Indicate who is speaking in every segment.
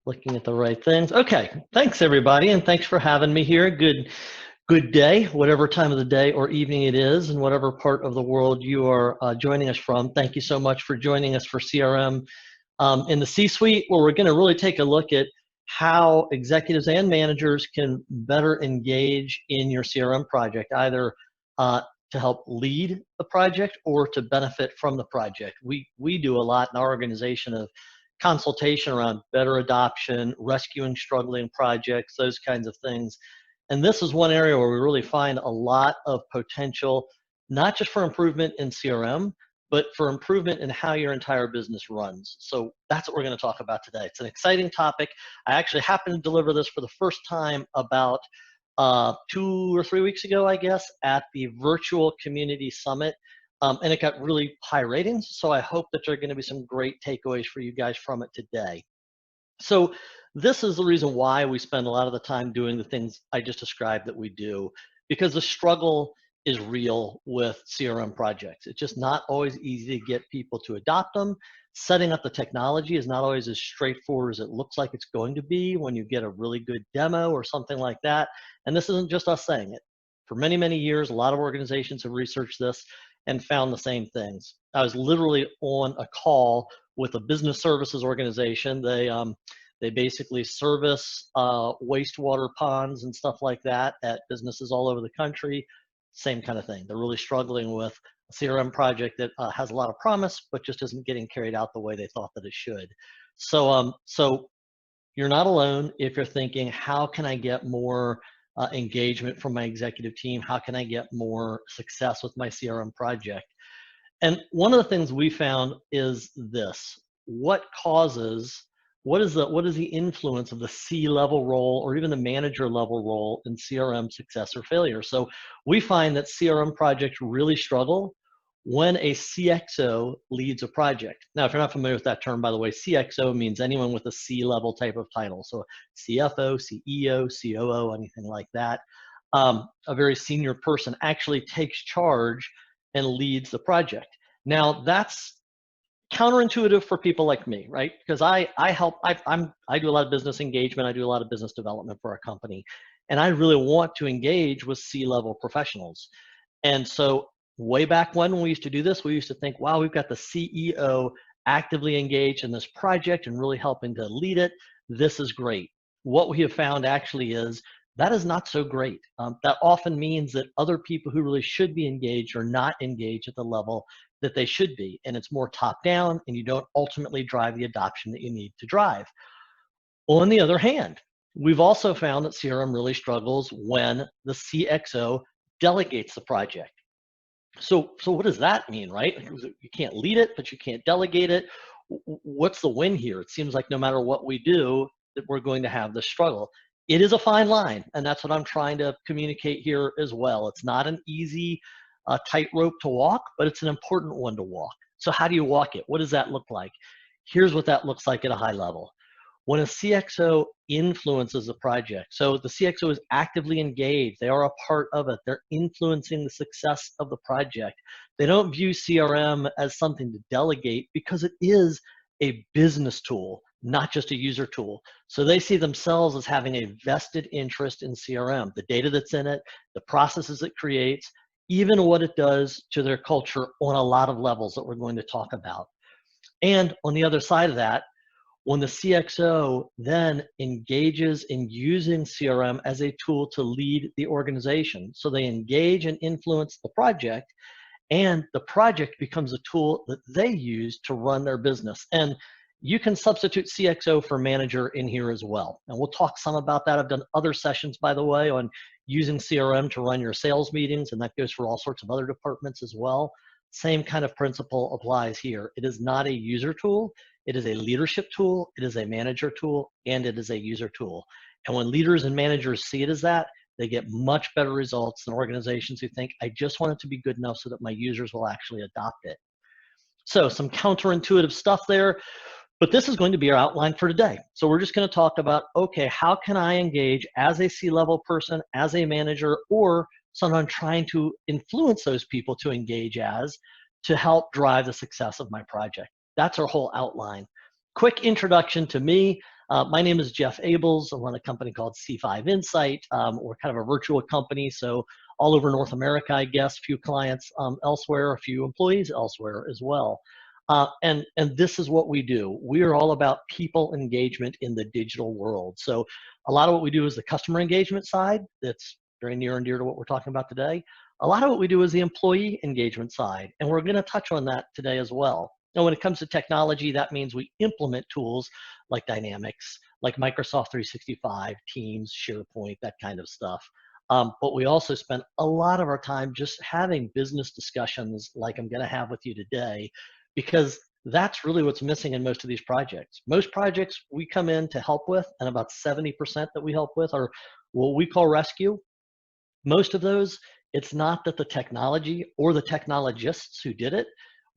Speaker 1: Looking at the right things. Okay, thanks everybody, and thanks for having me here. Good day, whatever time of the day or evening it is, and whatever part of the world you are joining us from. Thank you so much for joining us for CRM in the C-suite, where we're going to really take a look at how executives and managers can better engage in your CRM project, either to help lead the project or to benefit from the project. We do a lot in our organization of consultation around better adoption, rescuing struggling projects, those kinds of things. And this is one area where we really find a lot of potential, not just for improvement in CRM, but for improvement in how your entire business runs. So that's what we're going to talk about today. It's an exciting topic. I actually happened to deliver this for the first time about 2 or 3 weeks ago, I guess, at the virtual community summit. And it got really high ratings. So I hope that there are going to be some great takeaways for you guys from it today. So this is the reason why we spend a lot of the time doing the things I just described that we do, because the struggle is real with CRM projects. It's just not always easy to get people to adopt them. Setting up the technology is not always as straightforward as it looks like it's going to be when you get a really good demo or something like that. And this isn't just us saying it. For many, many years, a lot of organizations have researched this and found the same things. I was literally on a call with a business services organization. They basically service wastewater ponds and stuff like that at businesses all over the country. Same kind of thing. They're really struggling with a CRM project that has a lot of promise, but just isn't getting carried out the way they thought that it should. So you're not alone if you're thinking, how can I get more engagement from my executive team? How can I get more success with my CRM project? And one of the things we found is this: what is the influence of the C-level role or even the manager level role in CRM success or failure? So we find that CRM projects really struggle when a CXO leads a project. Now, if you're not familiar with that term, by the way, CXO means anyone with a C-level type of title. So CFO, CEO, COO, anything like that. A very senior person actually takes charge and leads the project. Now, that's counterintuitive for people like me, right? Because I do a lot of business engagement. I do a lot of business development for our company. And I really want to engage with C-level professionals. And so way back when we used to do this, we used to think, wow, we've got the CEO actively engaged in this project and really helping to lead it. This is great. What we have found actually is that is not so great. That often means that other people who really should be engaged are not engaged at the level that they should be. And it's more top down, and you don't ultimately drive the adoption that you need to drive. On the other hand, we've also found that CRM really struggles when the CXO delegates the project. So what does that mean, right? You can't lead it, but you can't delegate it. What's the win here? It seems like no matter what we do, that we're going to have this struggle. It is a fine line, and that's what I'm trying to communicate here as well. It's not an easy tightrope to walk, but it's an important one to walk. So how do you walk it? What does that look like? Here's what that looks like at a high level. When a CXO influences a project, so the CXO is actively engaged, they are a part of it, they're influencing the success of the project. They don't view CRM as something to delegate because it is a business tool, not just a user tool. So they see themselves as having a vested interest in CRM, the data that's in it, the processes it creates, even what it does to their culture on a lot of levels that we're going to talk about. And on the other side of that, when the CXO then engages in using CRM as a tool to lead the organization, so they engage and influence the project, and the project becomes a tool that they use to run their business. And you can substitute CXO for manager in here as well. And we'll talk some about that. I've done other sessions, by the way, on using CRM to run your sales meetings, and that goes for all sorts of other departments as well. Same kind of principle applies here. It is not a user tool. It is a leadership tool, it is a manager tool, and it is a user tool. And when leaders and managers see it as that, they get much better results than organizations who think, I just want it to be good enough so that my users will actually adopt it. So some counterintuitive stuff there, but this is going to be our outline for today. So we're just going to talk about, okay, how can I engage as a C-level person, as a manager, or someone trying to influence those people to engage as, to help drive the success of my project. That's our whole outline. Quick introduction to me. My name is Jeff Abels. I run a company called C5 Insight. We're kind of a virtual company, so all over North America, I guess, a few clients elsewhere, a few employees elsewhere as well. And this is what we do. We are all about people engagement in the digital world. So a lot of what we do is the customer engagement side. That's very near and dear to what we're talking about today. A lot of what we do is the employee engagement side, and we're going to touch on that today as well. Now, when it comes to technology, that means we implement tools like Dynamics, like Microsoft 365, Teams, SharePoint, that kind of stuff. But we also spend a lot of our time just having business discussions like I'm going to have with you today, because that's really what's missing in most of these projects. Most projects we come in to help with, and about 70% that we help with are what we call rescue. Most of those, it's not that the technology or the technologists who did it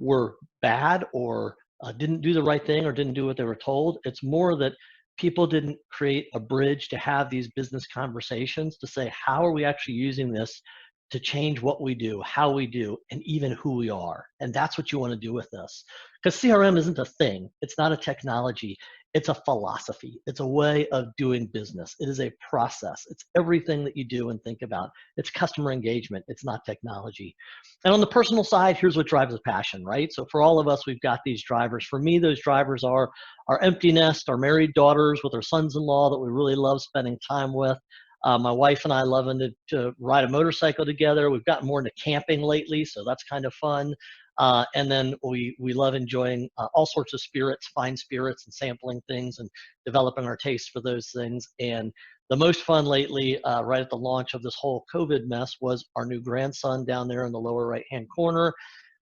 Speaker 1: were bad or didn't do the right thing or didn't do what they were told. It's more that people didn't create a bridge to have these business conversations to say, how are we actually using this to change what we do, how we do, and even who we are. And that's what you want to do with this. Because CRM isn't a thing. It's not a technology. It's a philosophy. It's a way of doing business. It is a process. It's everything that you do and think about. It's customer engagement. It's not technology. And on the personal side, here's what drives the passion, right? So for all of us, we've got these drivers. For me, those drivers are our empty nest, our married daughters with our sons-in-law that we really love spending time with. My wife and I love to ride a motorcycle together. We've gotten more into camping lately, so that's kind of fun. And then we love enjoying all sorts of spirits, fine spirits, and sampling things and developing our taste for those things. And the most fun lately, right at the launch of this whole COVID mess, was our new grandson down there in the lower right-hand corner,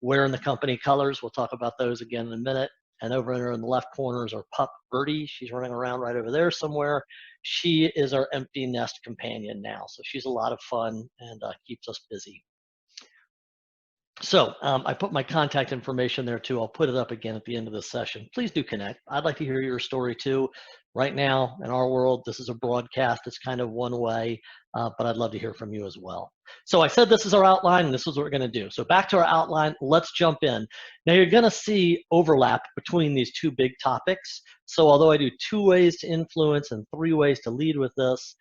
Speaker 1: wearing the company colors. We'll talk about those again in a minute. And over there in the left corner is our pup, Birdie. She's running around right over there somewhere. She is our empty nest companion now. So she's a lot of fun and keeps us busy. So I put my contact information there too. I'll put it up again at the end of this session. Please do connect. I'd like to hear your story too. Right now in our world, this is a broadcast. It's kind of one way, but I'd love to hear from you as well. So I said this is our outline, and this is what we're going to do. So back to our outline, let's jump in. Now you're going to see overlap between these two big topics. So although I do 2 ways to influence and 3 ways to lead with this,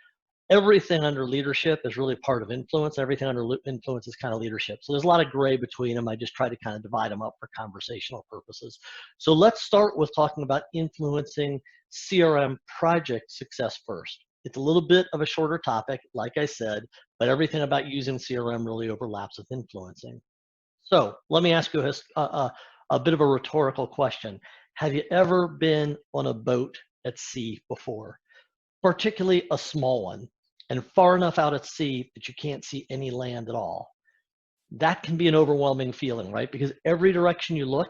Speaker 1: everything under leadership is really part of influence. Everything under influence is kind of leadership. So there's a lot of gray between them. I just try to kind of divide them up for conversational purposes. So let's start with talking about influencing CRM project success first. It's a little bit of a shorter topic, like I said, but everything about using CRM really overlaps with influencing. So let me ask you a bit of a rhetorical question. Have you ever been on a boat at sea before? Particularly a small one, and far enough out at sea that you can't see any land at all. That can be an overwhelming feeling, right? Because every direction you look,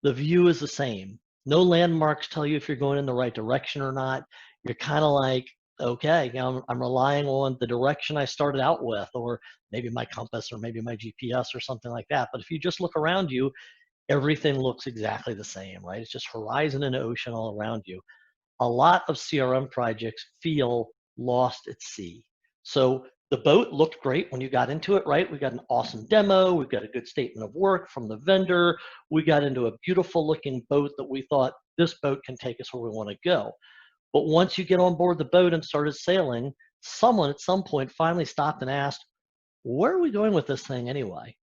Speaker 1: the view is the same. No landmarks tell you if you're going in the right direction or not. You're kind of like, okay, you know, I'm relying on the direction I started out with, or maybe my compass, or maybe my GPS, or something like that. But if you just look around you, everything looks exactly the same, right? It's just horizon and ocean all around you. A lot of CRM projects feel lost at sea. So the boat looked great when you got into it, right? We got an awesome demo. We've got a good statement of work from the vendor. We got into a beautiful looking boat that we thought, this boat can take us where we want to go. But once you get on board the boat and started sailing, someone at some point finally stopped and asked, where are we going with this thing anyway?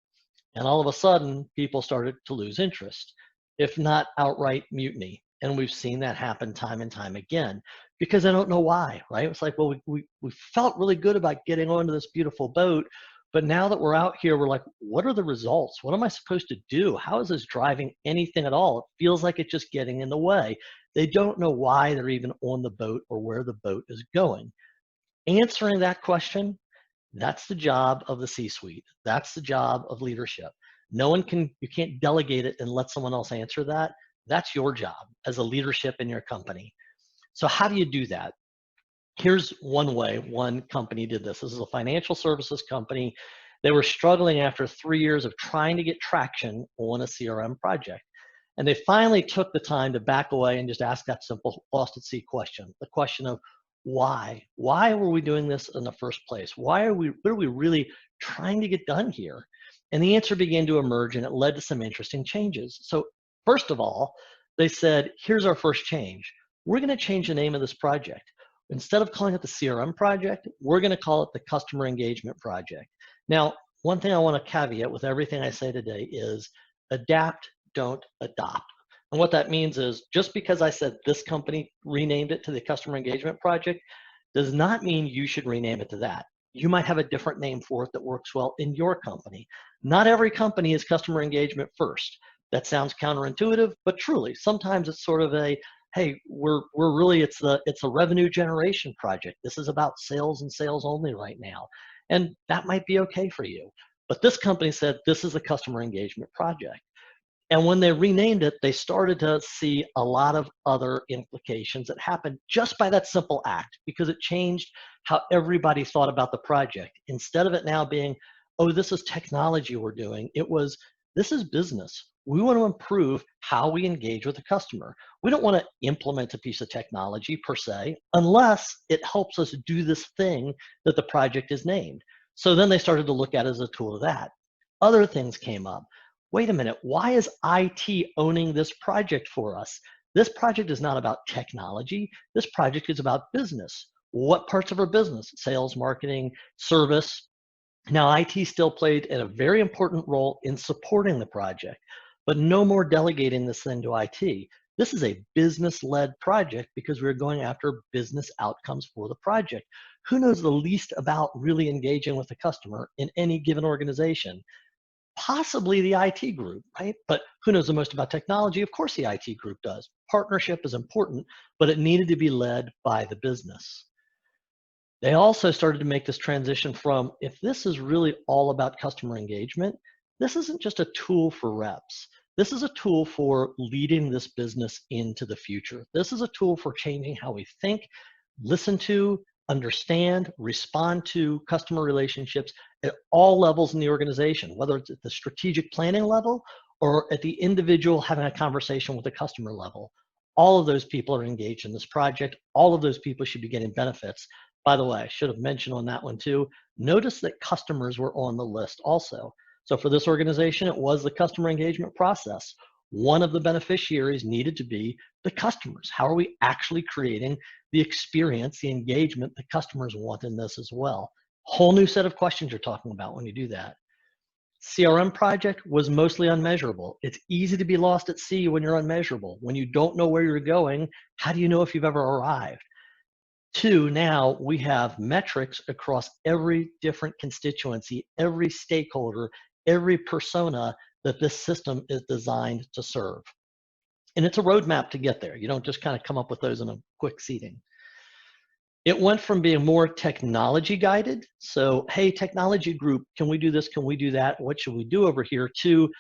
Speaker 1: And all of a sudden, people started to lose interest, if not outright mutiny. And we've seen that happen time and time again, because I don't know why, right? It's like, well, we felt really good about getting onto this beautiful boat, but now that we're out here, we're like, what are the results? What am I supposed to do? How is this driving anything at all? It feels like it's just getting in the way. They don't know why they're even on the boat or where the boat is going. Answering that question, that's the job of the C-suite. That's the job of leadership. You can't delegate it and let someone else answer that. That's your job as a leadership in your company. So how do you do that? Here's one way one company did this. This is a financial services company. They were struggling after 3 years of trying to get traction on a CRM project. And they finally took the time to back away and just ask that simple lost at sea question. The question of why? Why were we doing this in the first place? What are we really trying to get done here? And the answer began to emerge, and it led to some interesting changes. So first of all, they said, here's our first change. we're going to change the name of this project. Instead of calling it the CRM project, we're going to call it the Customer Engagement Project. Now, one thing I want to caveat with everything I say today is adapt, don't adopt. And what that means is just because I said this company renamed it to the Customer Engagement Project does not mean you should rename it to that. You might have a different name for it that works well in your company. Not every company is customer engagement first. That sounds counterintuitive, but truly, sometimes it's sort of a, hey, we're really, it's a revenue generation project. This is about sales and sales only right now. And that might be okay for you. But this company said this is a customer engagement project. And when they renamed it, they started to see a lot of other implications that happened just by that simple act, because it changed how everybody thought about the project. Instead of it now being, oh, this is technology we're doing, it was, this is business. We want to improve how we engage with the customer. We don't want to implement a piece of technology per se, unless it helps us do this thing that the project is named. So then they started to look at it as a tool of that. Other things came up. Wait a minute, why is IT owning this project for us? This project is not about technology. This project is about business. What parts of our business? Sales, marketing, service. Now, IT still played a very important role in supporting the project, but no more delegating this thing to IT. This is a business-led project because we're going after business outcomes for the project. Who knows the least about really engaging with the customer in any given organization? Possibly the IT group, right? But who knows the most about technology? Of course the IT group does. Partnership is important, but it needed to be led by the business. They also started to make this transition from, if this is really all about customer engagement, this isn't just a tool for reps. This is a tool for leading this business into the future. This is a tool for changing how we think, listen to, understand, respond to customer relationships at all levels in the organization, whether it's at the strategic planning level or at the individual having a conversation with the customer level. All of those people are engaged in this project. All of those people should be getting benefits. By the way, I should have mentioned on that one too, notice that customers were on the list also. So for this organization, it was the customer engagement process. One of the beneficiaries needed to be the customers. How are we actually creating the experience, the engagement the customers want in this as well? Whole new set of questions you're talking about when you do that. CRM project was mostly unmeasurable. It's easy to be lost at sea when you're unmeasurable. When you don't know where you're going, how do you know if you've ever arrived? Two, now we have metrics across every different constituency, every stakeholder, every persona that this system is designed to serve. And it's a roadmap to get there. You don't just kind of come up with those in a quick seating. It went from being more technology guided, so hey, technology group, can we do this, can we do that, what should we do over here, to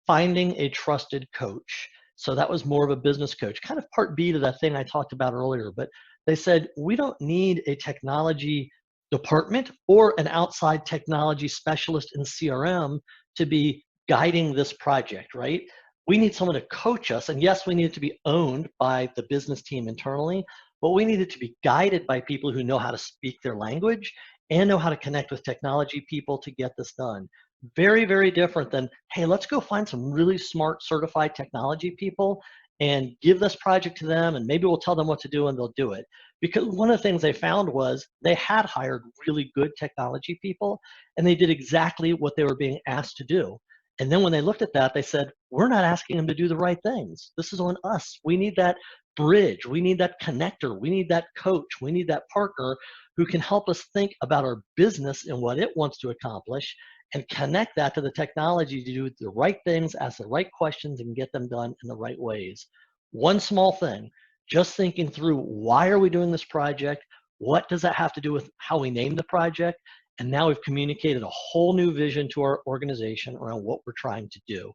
Speaker 1: finding a trusted coach. So that was more of a business coach, kind of part B to that thing I talked about earlier. But they said, we don't need a technology department or an outside technology specialist in CRM to be guiding this project, right? We need someone to coach us. And yes, we need it to be owned by the business team internally, but we need it to be guided by people who know how to speak their language and know how to connect with technology people to get this done. Very, very different than, hey, let's go find some really smart certified technology people and give this project to them, and maybe we'll tell them what to do and they'll do it. Because one of the things they found was they had hired really good technology people and they did exactly what they were being asked to do. And then when they looked at that, they said, we're not asking them to do the right things. This is on us. We need that bridge. We need that connector. We need that coach. We need that partner who can help us think about our business and what it wants to accomplish and connect that to the technology to do the right things, ask the right questions, and get them done in the right ways. One small thing, just thinking through, why are we doing this project? What does that have to do with how we name the project? And now we've communicated a whole new vision to our organization around what we're trying to do.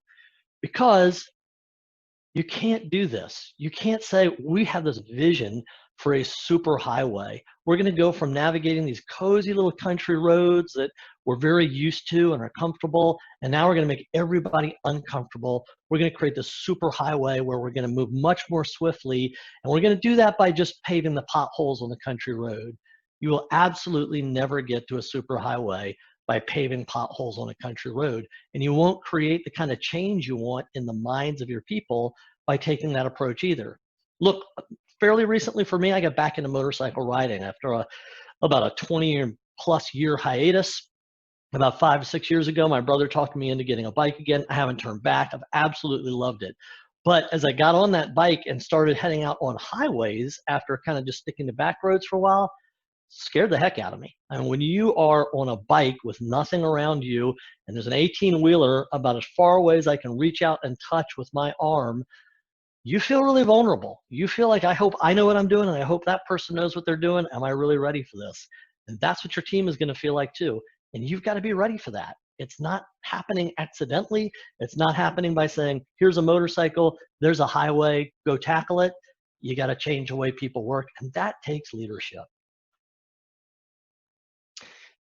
Speaker 1: Because you can't do this. You can't say, we have this vision for a super highway. We're going to go from navigating these cozy little country roads that we're very used to and are comfortable, and now we're going to make everybody uncomfortable. We're going to create this super highway where we're going to move much more swiftly, and we're going to do that by just paving the potholes on the country road. You will absolutely never get to a super highway by paving potholes on a country road, and you won't create the kind of change you want in the minds of your people by taking that approach either. Look, fairly recently for me, I got back into motorcycle riding after about a 20+ year hiatus. About 5 to 6 years ago, my brother talked me into getting a bike again. I haven't turned back. I've absolutely loved it. But as I got on that bike and started heading out on highways after kind of just sticking to back roads for a while, scared the heck out of me. I mean, when you are on a bike with nothing around you and there's an 18-wheeler about as far away as I can reach out and touch with my arm, you feel really vulnerable. You feel like, I hope I know what I'm doing, and I hope that person knows what they're doing. Am I really ready for this? And that's what your team is going to feel like too. And you've got to be ready for that. It's not happening accidentally. It's not happening by saying, here's a motorcycle, there's a highway, go tackle it. You got to change the way people work, and that takes leadership.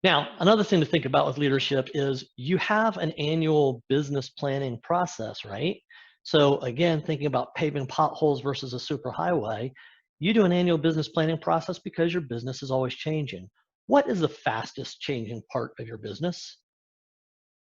Speaker 1: Now, another thing to think about with leadership is you have an annual business planning process, right? So again, thinking about paving potholes versus a superhighway, you do an annual business planning process because your business is always changing. What is the fastest changing part of your business?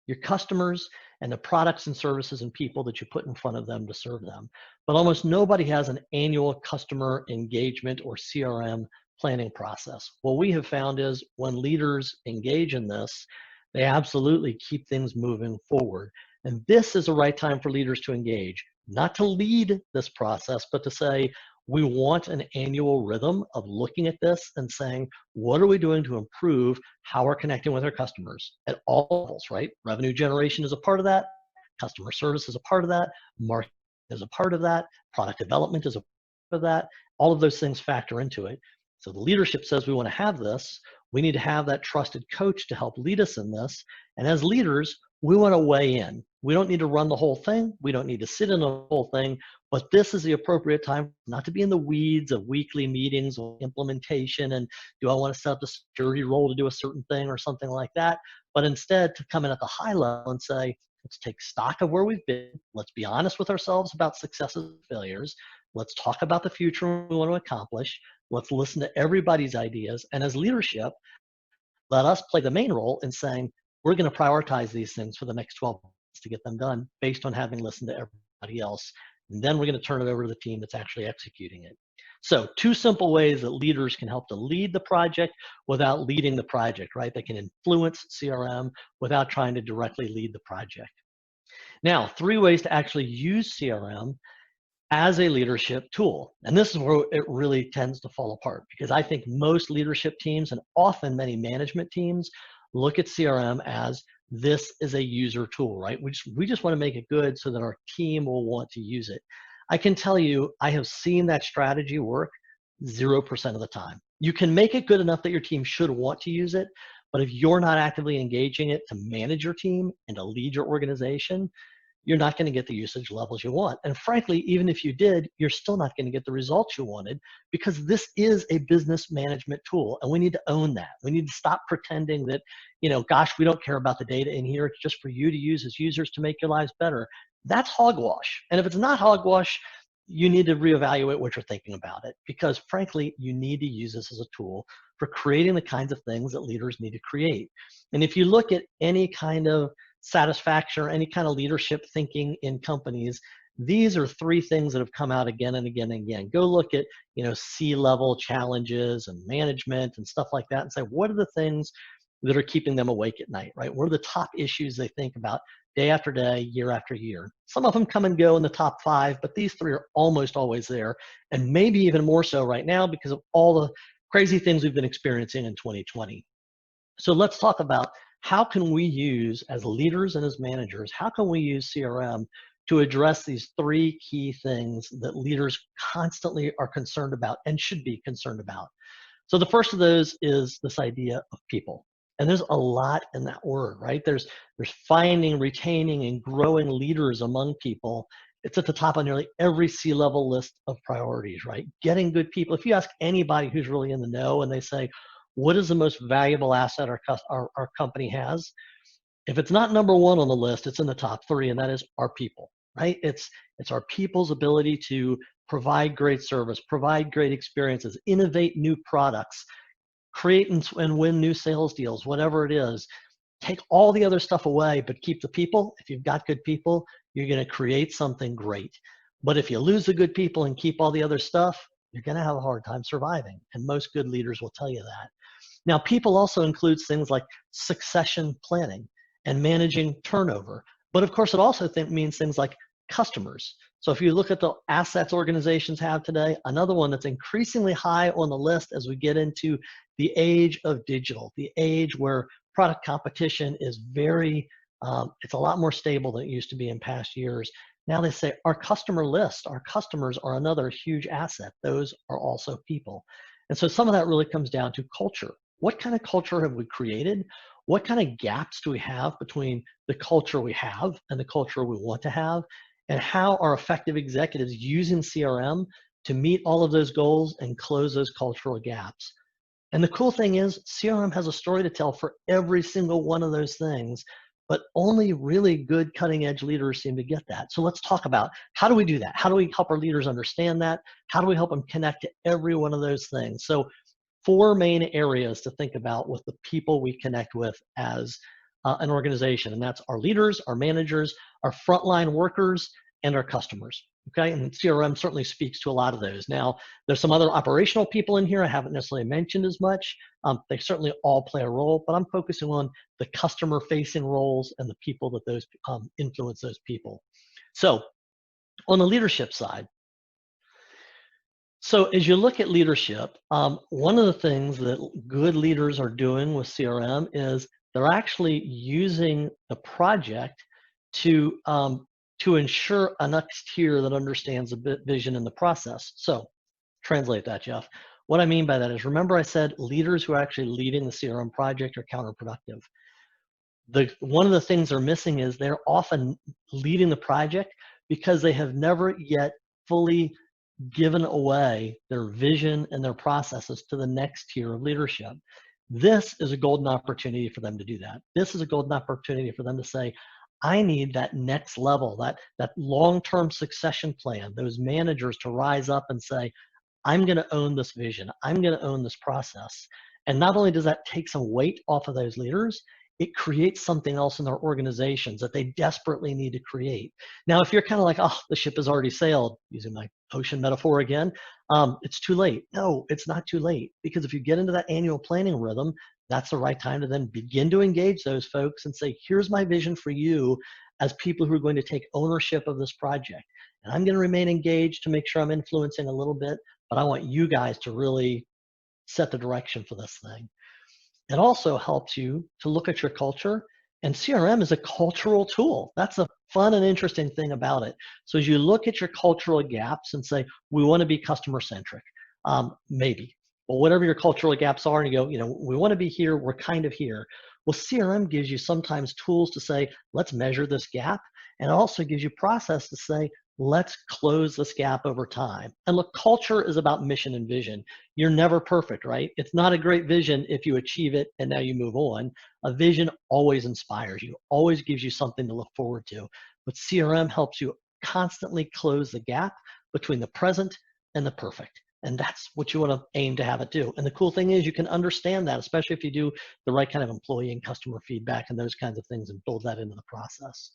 Speaker 1: Your customers and the products and services and people that you put in front of them to serve them. But almost nobody has an annual customer engagement or CRM planning process. What we have found is when leaders engage in this, they absolutely keep things moving forward. And this is the right time for leaders to engage, not to lead this process, but to say, we want an annual rhythm of looking at this and saying, what are we doing to improve how we're connecting with our customers at all levels, right? Revenue generation is a part of that. Customer service is a part of that. Marketing is a part of that. Product development is a part of that. All of those things factor into it. So the leadership says we want to have this. We need to have that trusted coach to help lead us in this. And as leaders, we want to weigh in. We don't need to run the whole thing. We don't need to sit in the whole thing. But this is the appropriate time not to be in the weeds of weekly meetings or implementation and do I want to set up the security role to do a certain thing or something like that, but instead to come in at the high level and say, let's take stock of where we've been. Let's be honest with ourselves about successes and failures. Let's talk about the future we want to accomplish. Let's listen to everybody's ideas. And as leadership, let us play the main role in saying, we're going to prioritize these things for the next 12 months to get them done based on having listened to everybody else. And then we're going to turn it over to the team that's actually executing it. So 2 simple ways that leaders can help to lead the project without leading the project, right? They can influence CRM without trying to directly lead the project. Now, 3 ways to actually use CRM as a leadership tool. And this is where it really tends to fall apart, because I think most leadership teams and often many management teams look at CRM as this is a user tool, right? We just want to make it good so that our team will want to use it. I can tell you, I have seen that strategy work 0% of the time. You can make it good enough that your team should want to use it, but if you're not actively engaging it to manage your team and to lead your organization, you're not going to get the usage levels you want. And frankly, even if you did, you're still not going to get the results you wanted, because this is a business management tool and we need to own that. We need to stop pretending that, gosh, we don't care about the data in here. It's just for you to use as users to make your lives better. That's hogwash. And if it's not hogwash, you need to reevaluate what you're thinking about it, because frankly, you need to use this as a tool for creating the kinds of things that leaders need to create. And if you look at any kind of satisfaction or any kind of leadership thinking in companies, these are 3 things that have come out again and again and again. Go look at, C-level challenges and management and stuff like that and say, what are the things that are keeping them awake at night, right? What are the top issues they think about day after day, year after year? Some of them come and go in the top 5, but these 3 are almost always there, and maybe even more so right now because of all the crazy things we've been experiencing in 2020. So let's talk about how can we use, as leaders and as managers, how can we use CRM to address these 3 key things that leaders constantly are concerned about and should be concerned about. So the first of those is this idea of people. And there's a lot in that word, right? There's finding, retaining, and growing leaders among people. It's at the top of nearly every C-level list of priorities, right? Getting good people. If you ask anybody who's really in the know and they say, what is the most valuable asset our company has? If it's not number 1 on the list, it's in the top 3, and that is our people, right? It's our people's ability to provide great service, provide great experiences, innovate new products, create and win new sales deals, whatever it is. Take all the other stuff away, but keep the people. If you've got good people, you're going to create something great. But if you lose the good people and keep all the other stuff, you're going to have a hard time surviving. And most good leaders will tell you that. Now, people also includes things like succession planning and managing turnover. But of course, it also means things like customers. So if you look at the assets organizations have today, another one that's increasingly high on the list as we get into the age of digital, the age where product competition is it's a lot more stable than it used to be in past years. Now they say our customer list, our customers are another huge asset. Those are also people. And so some of that really comes down to culture. What kind of culture have we created? What kind of gaps do we have between the culture we have and the culture we want to have? And how are effective executives using CRM to meet all of those goals and close those cultural gaps? And the cool thing is CRM has a story to tell for every single one of those things, but only really good cutting edge leaders seem to get that. So let's talk about how do we do that? How do we help our leaders understand that? How do we help them connect to every one of those things? So 4 main areas to think about with the people we connect with as an organization, and that's our leaders, our managers, our frontline workers, and our customers. Okay, and CRM certainly speaks to a lot of those. Now, there's some other operational people in here I haven't necessarily mentioned as much. They certainly all play a role, but I'm focusing on the customer-facing roles and the people that those influence those people. So, on the leadership side, so as you look at leadership, one of the things that good leaders are doing with CRM is they're actually using the project to ensure a next tier that understands the vision and the process. So translate that, Jeff. What I mean by that is, remember I said leaders who are actually leading the CRM project are counterproductive. One of the things they're missing is they're often leading the project because they have never yet fully given away their vision and their processes to the next tier of leadership. This is a golden opportunity for them to do that. This is a golden opportunity for them to say, I need that next level, that long-term succession plan, those managers to rise up and say, I'm going to own this vision. I'm going to own this process. And not only does that take some weight off of those leaders, it creates something else in their organizations that they desperately need to create. Now, if you're kind of like, oh, the ship has already sailed, using my ocean metaphor again, it's too late. No, it's not too late, because if you get into that annual planning rhythm, that's the right time to then begin to engage those folks and say, here's my vision for you as people who are going to take ownership of this project. And I'm going to remain engaged to make sure I'm influencing a little bit, but I want you guys to really set the direction for this thing. It also helps you to look at your culture, and CRM is a cultural tool. That's a fun and interesting thing about it. So as you look at your cultural gaps and say, we want to be customer centric, maybe, well, whatever your cultural gaps are, and you go, we want to be here, we're kind of here. Well, CRM gives you sometimes tools to say, let's measure this gap. And it also gives you process to say, let's close this gap over time. And look, culture is about mission and vision. You're never perfect, right? It's not a great vision if you achieve it and now you move on. A vision always inspires you, always gives you something to look forward to. But CRM helps you constantly close the gap between the present and the perfect. And that's what you want to aim to have it do. And the cool thing is you can understand that, especially if you do the right kind of employee and customer feedback and those kinds of things and build that into the process.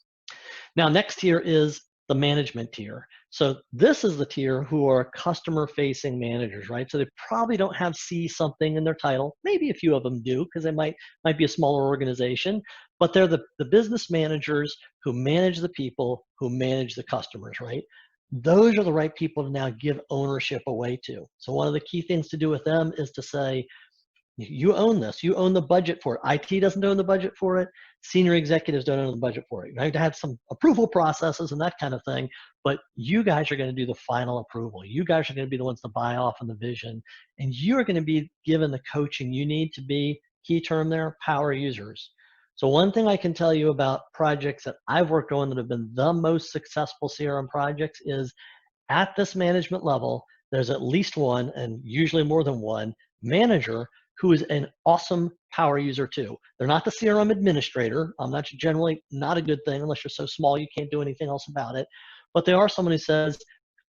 Speaker 1: Now, next tier is the management tier. So this is the tier who are customer-facing managers, right? So they probably don't have C something in their title. Maybe a few of them do, because they might be a smaller organization, but they're the business managers who manage the people who manage the customers, right? Those are the right people to now give ownership away to. So one of the key things to do with them is to say, you own this. You own the budget for it. IT doesn't own the budget for it. Senior executives don't own the budget for it. You have to have some approval processes and that kind of thing, but you guys are going to do the final approval. You guys are going to be the ones to buy off on the vision, and you are going to be given the coaching you need to be, key term there, power users. So one thing I can tell you about projects that I've worked on that have been the most successful CRM projects is at this management level, there's at least one, and usually more than one, manager who is an awesome power user too. They're not the CRM administrator. That's generally not a good thing unless you're so small you can't do anything else about it. But they are someone who says,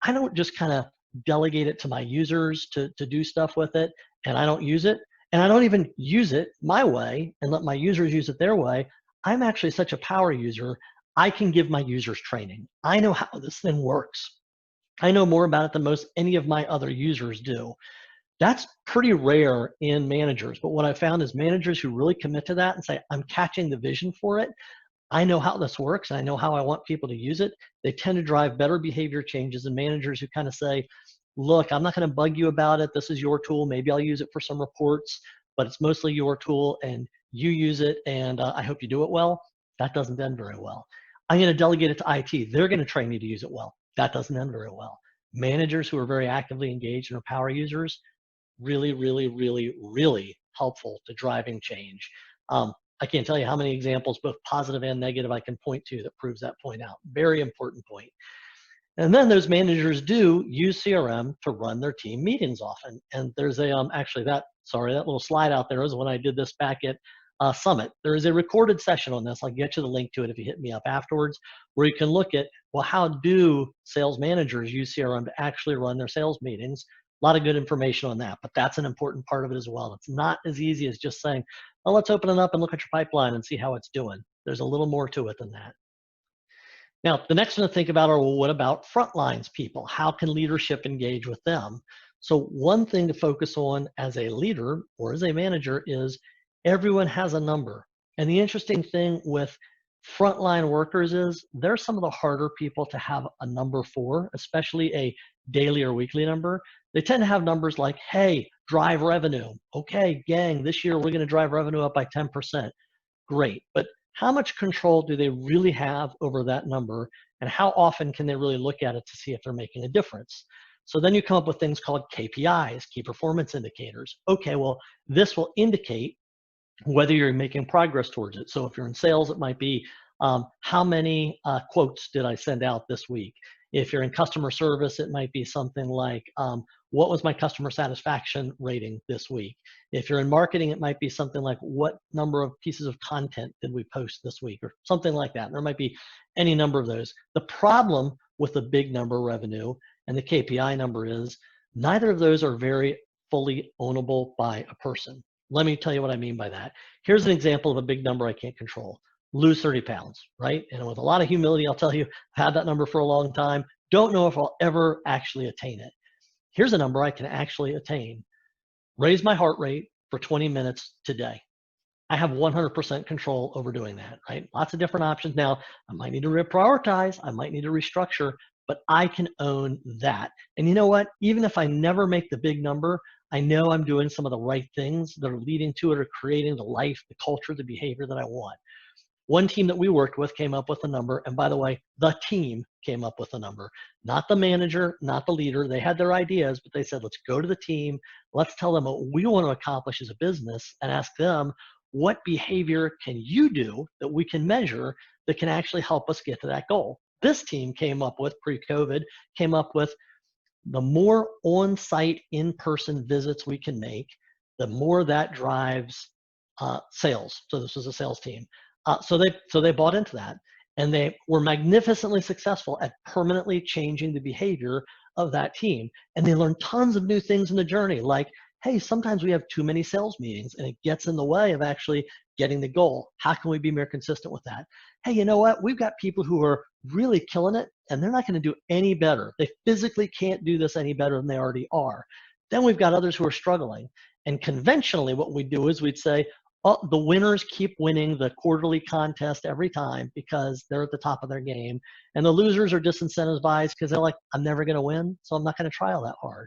Speaker 1: I don't just kind of delegate it to my users to do stuff with it, and I don't use it. And I don't even use it my way and let my users use it their way. I'm actually such a power user, I can give my users training. I know how this thing works. I know more about it than most any of my other users do. That's pretty rare in managers, but what I found is managers who really commit to that and say, I'm catching the vision for it, I know how this works, and I know how I want people to use it, they tend to drive better behavior changes than managers who kind of say, look, I'm not going to bug you about it. This is your tool. Maybe I'll use it for some reports, but it's mostly your tool and you use it, and I hope you do it well. That doesn't end very well. I'm going to delegate it to IT. They're going to train you to use it well. That doesn't end very well. Managers who are very actively engaged and are power users, really, really, really, really helpful to driving change. I can't tell you how many examples, both positive and negative, I can point to that proves that point out. Very important point. And then those managers do use CRM to run their team meetings often. And there's a, actually that little slide out there is when I did this back at Summit. There is a recorded session on this. I'll get you the link to it if you hit me up afterwards, where you can look at, well, how do sales managers use CRM to actually run their sales meetings? A lot of good information on that, but that's an important part of it as well. It's not as easy as just saying, well, let's open it up and look at your pipeline and see how it's doing. There's a little more to it than that. Now, the next one to think about are, well, what about frontlines people? How can leadership engage with them? So one thing to focus on as a leader or as a manager is everyone has a number. And the interesting thing with frontline workers is they're some of the harder people to have a number for, especially a daily or weekly number. They tend to have numbers like, hey, drive revenue. Okay, gang, this year we're going to drive revenue up by 10%. Great. But how much control do they really have over that number, and how often can they really look at it to see if they're making a difference? So then you come up with things called KPIs, key performance indicators. Okay, well, this will indicate whether you're making progress towards it. So if you're in sales, it might be how many quotes did I send out this week? If you're in customer service, it might be something like, what was my customer satisfaction rating this week? If you're in marketing, it might be something like, what number of pieces of content did we post this week, or something like that. There might be any number of those. The problem with the big number revenue and the KPI number is neither of those are very fully ownable by a person. Let me tell you what I mean by that. Here's an example of a big number I can't control. Lose 30 pounds, right? And with a lot of humility, I'll tell you, I've had that number for a long time. Don't know if I'll ever actually attain it. Here's a number I can actually attain. Raise my heart rate for 20 minutes today. I have 100% control over doing that, right? Lots of different options. Now, I might need to reprioritize. I might need to restructure, but I can own that. And you know what? Even if I never make the big number, I know I'm doing some of the right things that are leading to it or creating the life, the culture, the behavior that I want. One team that we worked with came up with a number, and by the way, the team came up with a number, not the manager, not the leader. They had their ideas, but they said, let's go to the team, let's tell them what we want to accomplish as a business, and ask them, what behavior can you do that we can measure that can actually help us get to that goal? This team came up with, pre-COVID, came up with the more on-site, in-person visits we can make, the more that drives sales. So this was a sales team. So they bought into that, and they were magnificently successful at permanently changing the behavior of that team. And they learned tons of new things in the journey, like, hey, sometimes we have too many sales meetings and it gets in the way of actually getting the goal. How can we be more consistent with that? Hey, you know what? We've got people who are really killing it, and they're not going to do any better. They physically can't do this any better than they already are. Then we've got others who are struggling. And conventionally, what we do is we'd say, oh, the winners keep winning the quarterly contest every time because they're at the top of their game. And the losers are disincentivized because they're like, I'm never going to win, so I'm not going to try all that hard.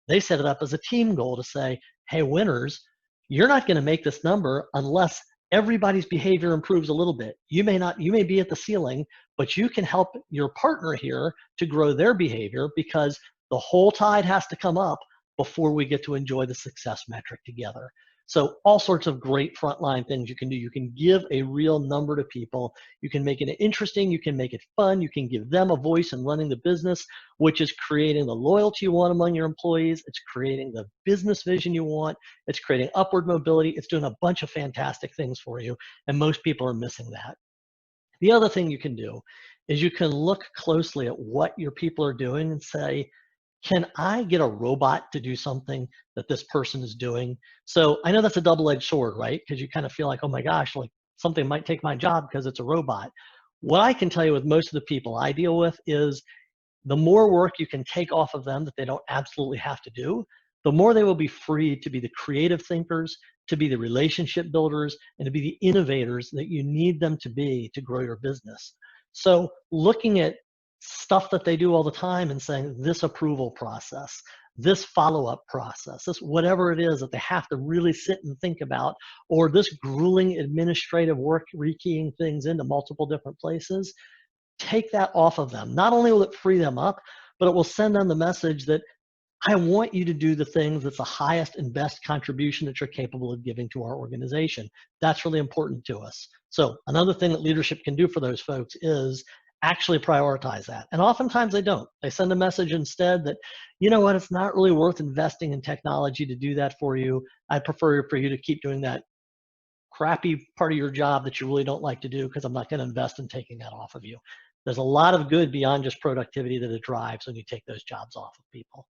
Speaker 1: They set it up as a team goal to say, hey, winners, you're not going to make this number unless everybody's behavior improves a little bit. You may be at the ceiling, but you can help your partner here to grow their behavior, because the whole tide has to come up before we get to enjoy the success metric together. So all sorts of great frontline things you can do. You can give a real number to people. You can make it interesting. You can make it fun. You can give them a voice in running the business, which is creating the loyalty you want among your employees. It's creating the business vision you want. It's creating upward mobility. It's doing a bunch of fantastic things for you, and most people are missing that. The other thing you can do is you can look closely at what your people are doing and say, can I get a robot to do something that this person is doing? So I know that's a double-edged sword, right? Because you kind of feel like, oh my gosh, like something might take my job because it's a robot. What I can tell you with most of the people I deal with is the more work you can take off of them that they don't absolutely have to do, the more they will be free to be the creative thinkers, to be the relationship builders, and to be the innovators that you need them to be to grow your business. So looking at stuff that they do all the time and saying this approval process, this follow-up process, this whatever it is that they have to really sit and think about, or this grueling administrative work rekeying things into multiple different places, take that off of them. Not only will it free them up, but it will send them the message that I want you to do the things that's the highest and best contribution that you're capable of giving to our organization. That's really important to us. So another thing that leadership can do for those folks is actually prioritize that. And oftentimes they don't. They send a message instead that, you know what, it's not really worth investing in technology to do that for you. I prefer for you to keep doing that crappy part of your job that you really don't like to do because I'm not going to invest in taking that off of you. There's a lot of good beyond just productivity that it drives when you take those jobs off of people.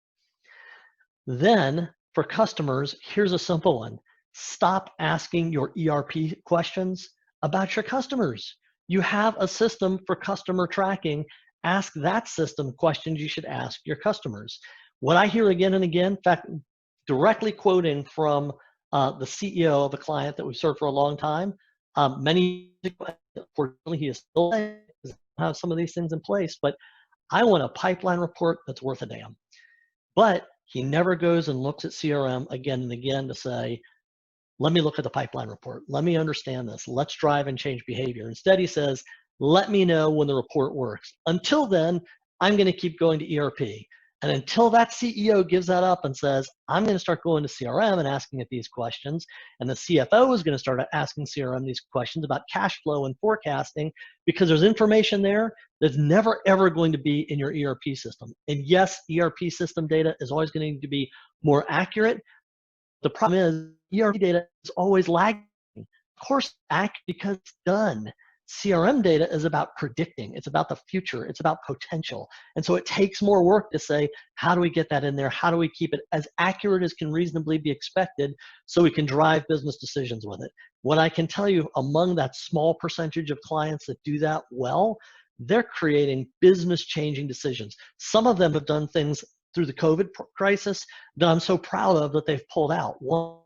Speaker 1: Then for customers, here's a simple one. Stop asking your ERP questions about your customers. You have a system for customer tracking. Ask that system questions you should ask your customers. What I hear again and again, in fact, directly quoting from the CEO of a client that we've served for a long time, fortunately he is still have some of these things in place, but I want a pipeline report that's worth a damn. But he never goes and looks at CRM again and again to say, let me look at the pipeline report. Let me understand this. Let's drive and change behavior. Instead, he says, let me know when the report works. Until then, I'm going to keep going to ERP. And until that CEO gives that up and says, I'm going to start going to CRM and asking it these questions, and the CFO is going to start asking CRM these questions about cash flow and forecasting, because there's information there that's never, ever going to be in your ERP system. And yes, ERP system data is always going to be more accurate. The problem is ERP data is always lagging. Of course, accurate because it's done. CRM data is about predicting. It's about the future. It's about potential. And so it takes more work to say, how do we get that in there? How do we keep it as accurate as can reasonably be expected so we can drive business decisions with it? What I can tell you, among that small percentage of clients that do that well, they're creating business-changing decisions. Some of them have done things through the COVID crisis that I'm so proud of that they've pulled out. One,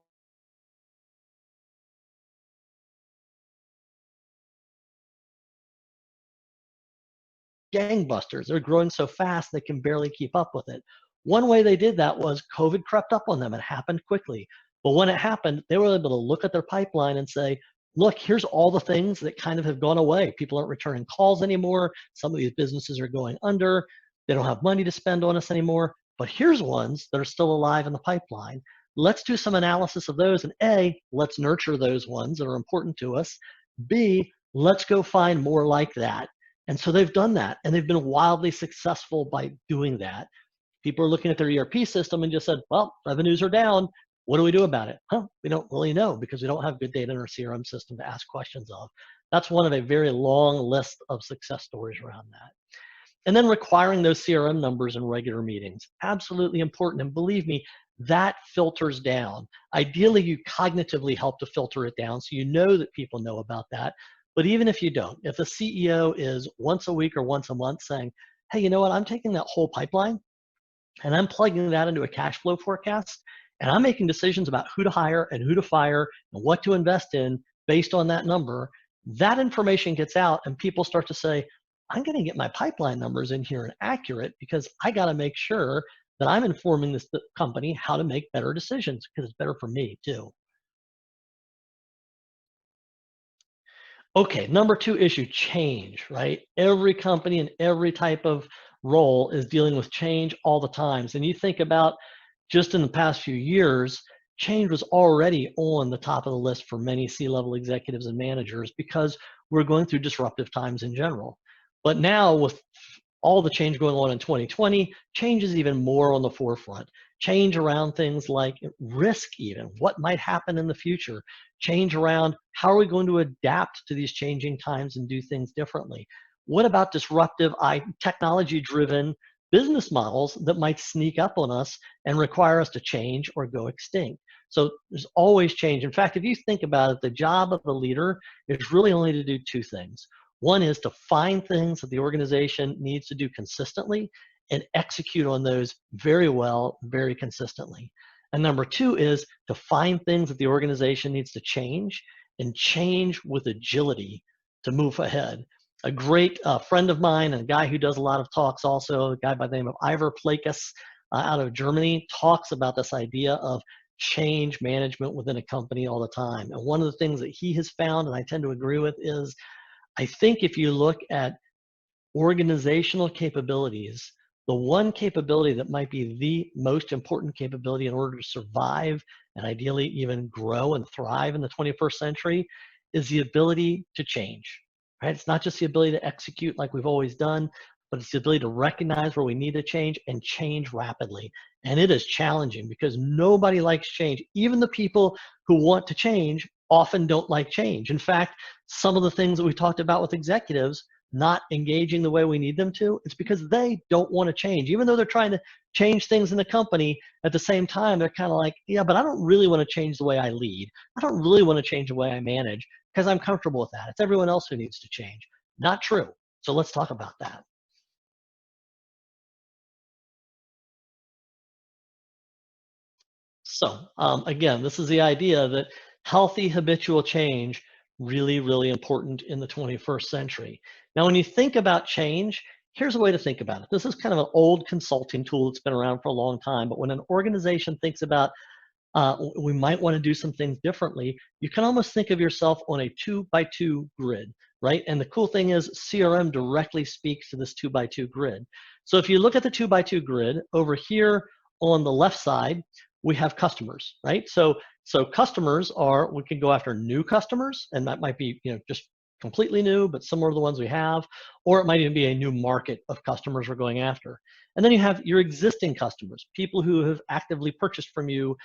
Speaker 1: gangbusters. They're growing so fast they can barely keep up with it. One way they did that was COVID crept up on them. It happened quickly. But when it happened, they were able to look at their pipeline and say, look, here's all the things that kind of have gone away. People aren't returning calls anymore. Some of these businesses are going under. They don't have money to spend on us anymore. But here's ones that are still alive in the pipeline. Let's do some analysis of those. And A, let's nurture those ones that are important to us. B, let's go find more like that. And so they've done that, and they've been wildly successful by doing that. People are looking at their ERP system and just said, well, revenues are down. What do we do about it? We don't really know because we don't have good data in our CRM system to ask questions of. That's one of a very long list of success stories around that. And then requiring those CRM numbers in regular meetings. Absolutely important. And believe me, that filters down. Ideally, you cognitively help to filter it down so you know that people know about that. But even if you don't, if the CEO is once a week or once a month saying, hey, you know what, I'm taking that whole pipeline and I'm plugging that into a cash flow forecast, and I'm making decisions about who to hire and who to fire and what to invest in based on that number, that information gets out and people start to say, I'm going to get my pipeline numbers in here and accurate because I got to make sure that I'm informing this company how to make better decisions because it's better for me too. Okay, number two issue, change, right? Every company and every type of role is dealing with change all the times. And you think about just in the past few years, change was already on the top of the list for many C-level executives and managers because we're going through disruptive times in general. But now with all the change going on in 2020, change is even more on the forefront. Change around things like risk even, what might happen in the future. Change around how are we going to adapt to these changing times and do things differently. What about disruptive, technology-driven business models that might sneak up on us and require us to change or go extinct? So there's always change. In fact, if you think about it, the job of the leader is really only to do two things. One is to find things that the organization needs to do consistently and execute on those very well, very consistently. And number two is to find things that the organization needs to change and change with agility to move ahead. A great friend of mine and a guy who does a lot of talks also, a guy by the name of Ivor Plakas out of Germany, talks about this idea of change management within a company all the time. And one of the things that he has found, and I tend to agree with, is I think if you look at organizational capabilities, the one capability that might be the most important capability in order to survive and ideally even grow and thrive in the 21st century is the ability to change, right? It's not just the ability to execute like we've always done, but it's the ability to recognize where we need to change and change rapidly. And it is challenging because nobody likes change. Even the people who want to change often don't like change. In fact, some of the things that we talked about with executives not engaging the way we need them to, it's because they don't want to change. Even though they're trying to change things in the company, at the same time, they're kind of like, yeah, but I don't really want to change the way I lead. I don't really want to change the way I manage because I'm comfortable with that. It's everyone else who needs to change. Not true. So let's talk about that. So again, this is the idea that healthy habitual change really, really important in the 21st century. Now, when you think about change, here's a way to think about it. This is kind of an old consulting tool that's been around for a long time, but when an organization thinks about we might want to do some things differently, you can almost think of yourself on a 2x2 grid, right? And the cool thing is CRM directly speaks to this 2x2 grid. So if you look at the 2x2 grid, over here on the left side, we have customers, right? So customers are, we can go after new customers, and that might be, just completely new, but similar to the ones we have, or it might even be a new market of customers we're going after. And then you have your existing customers, people who have actively purchased from you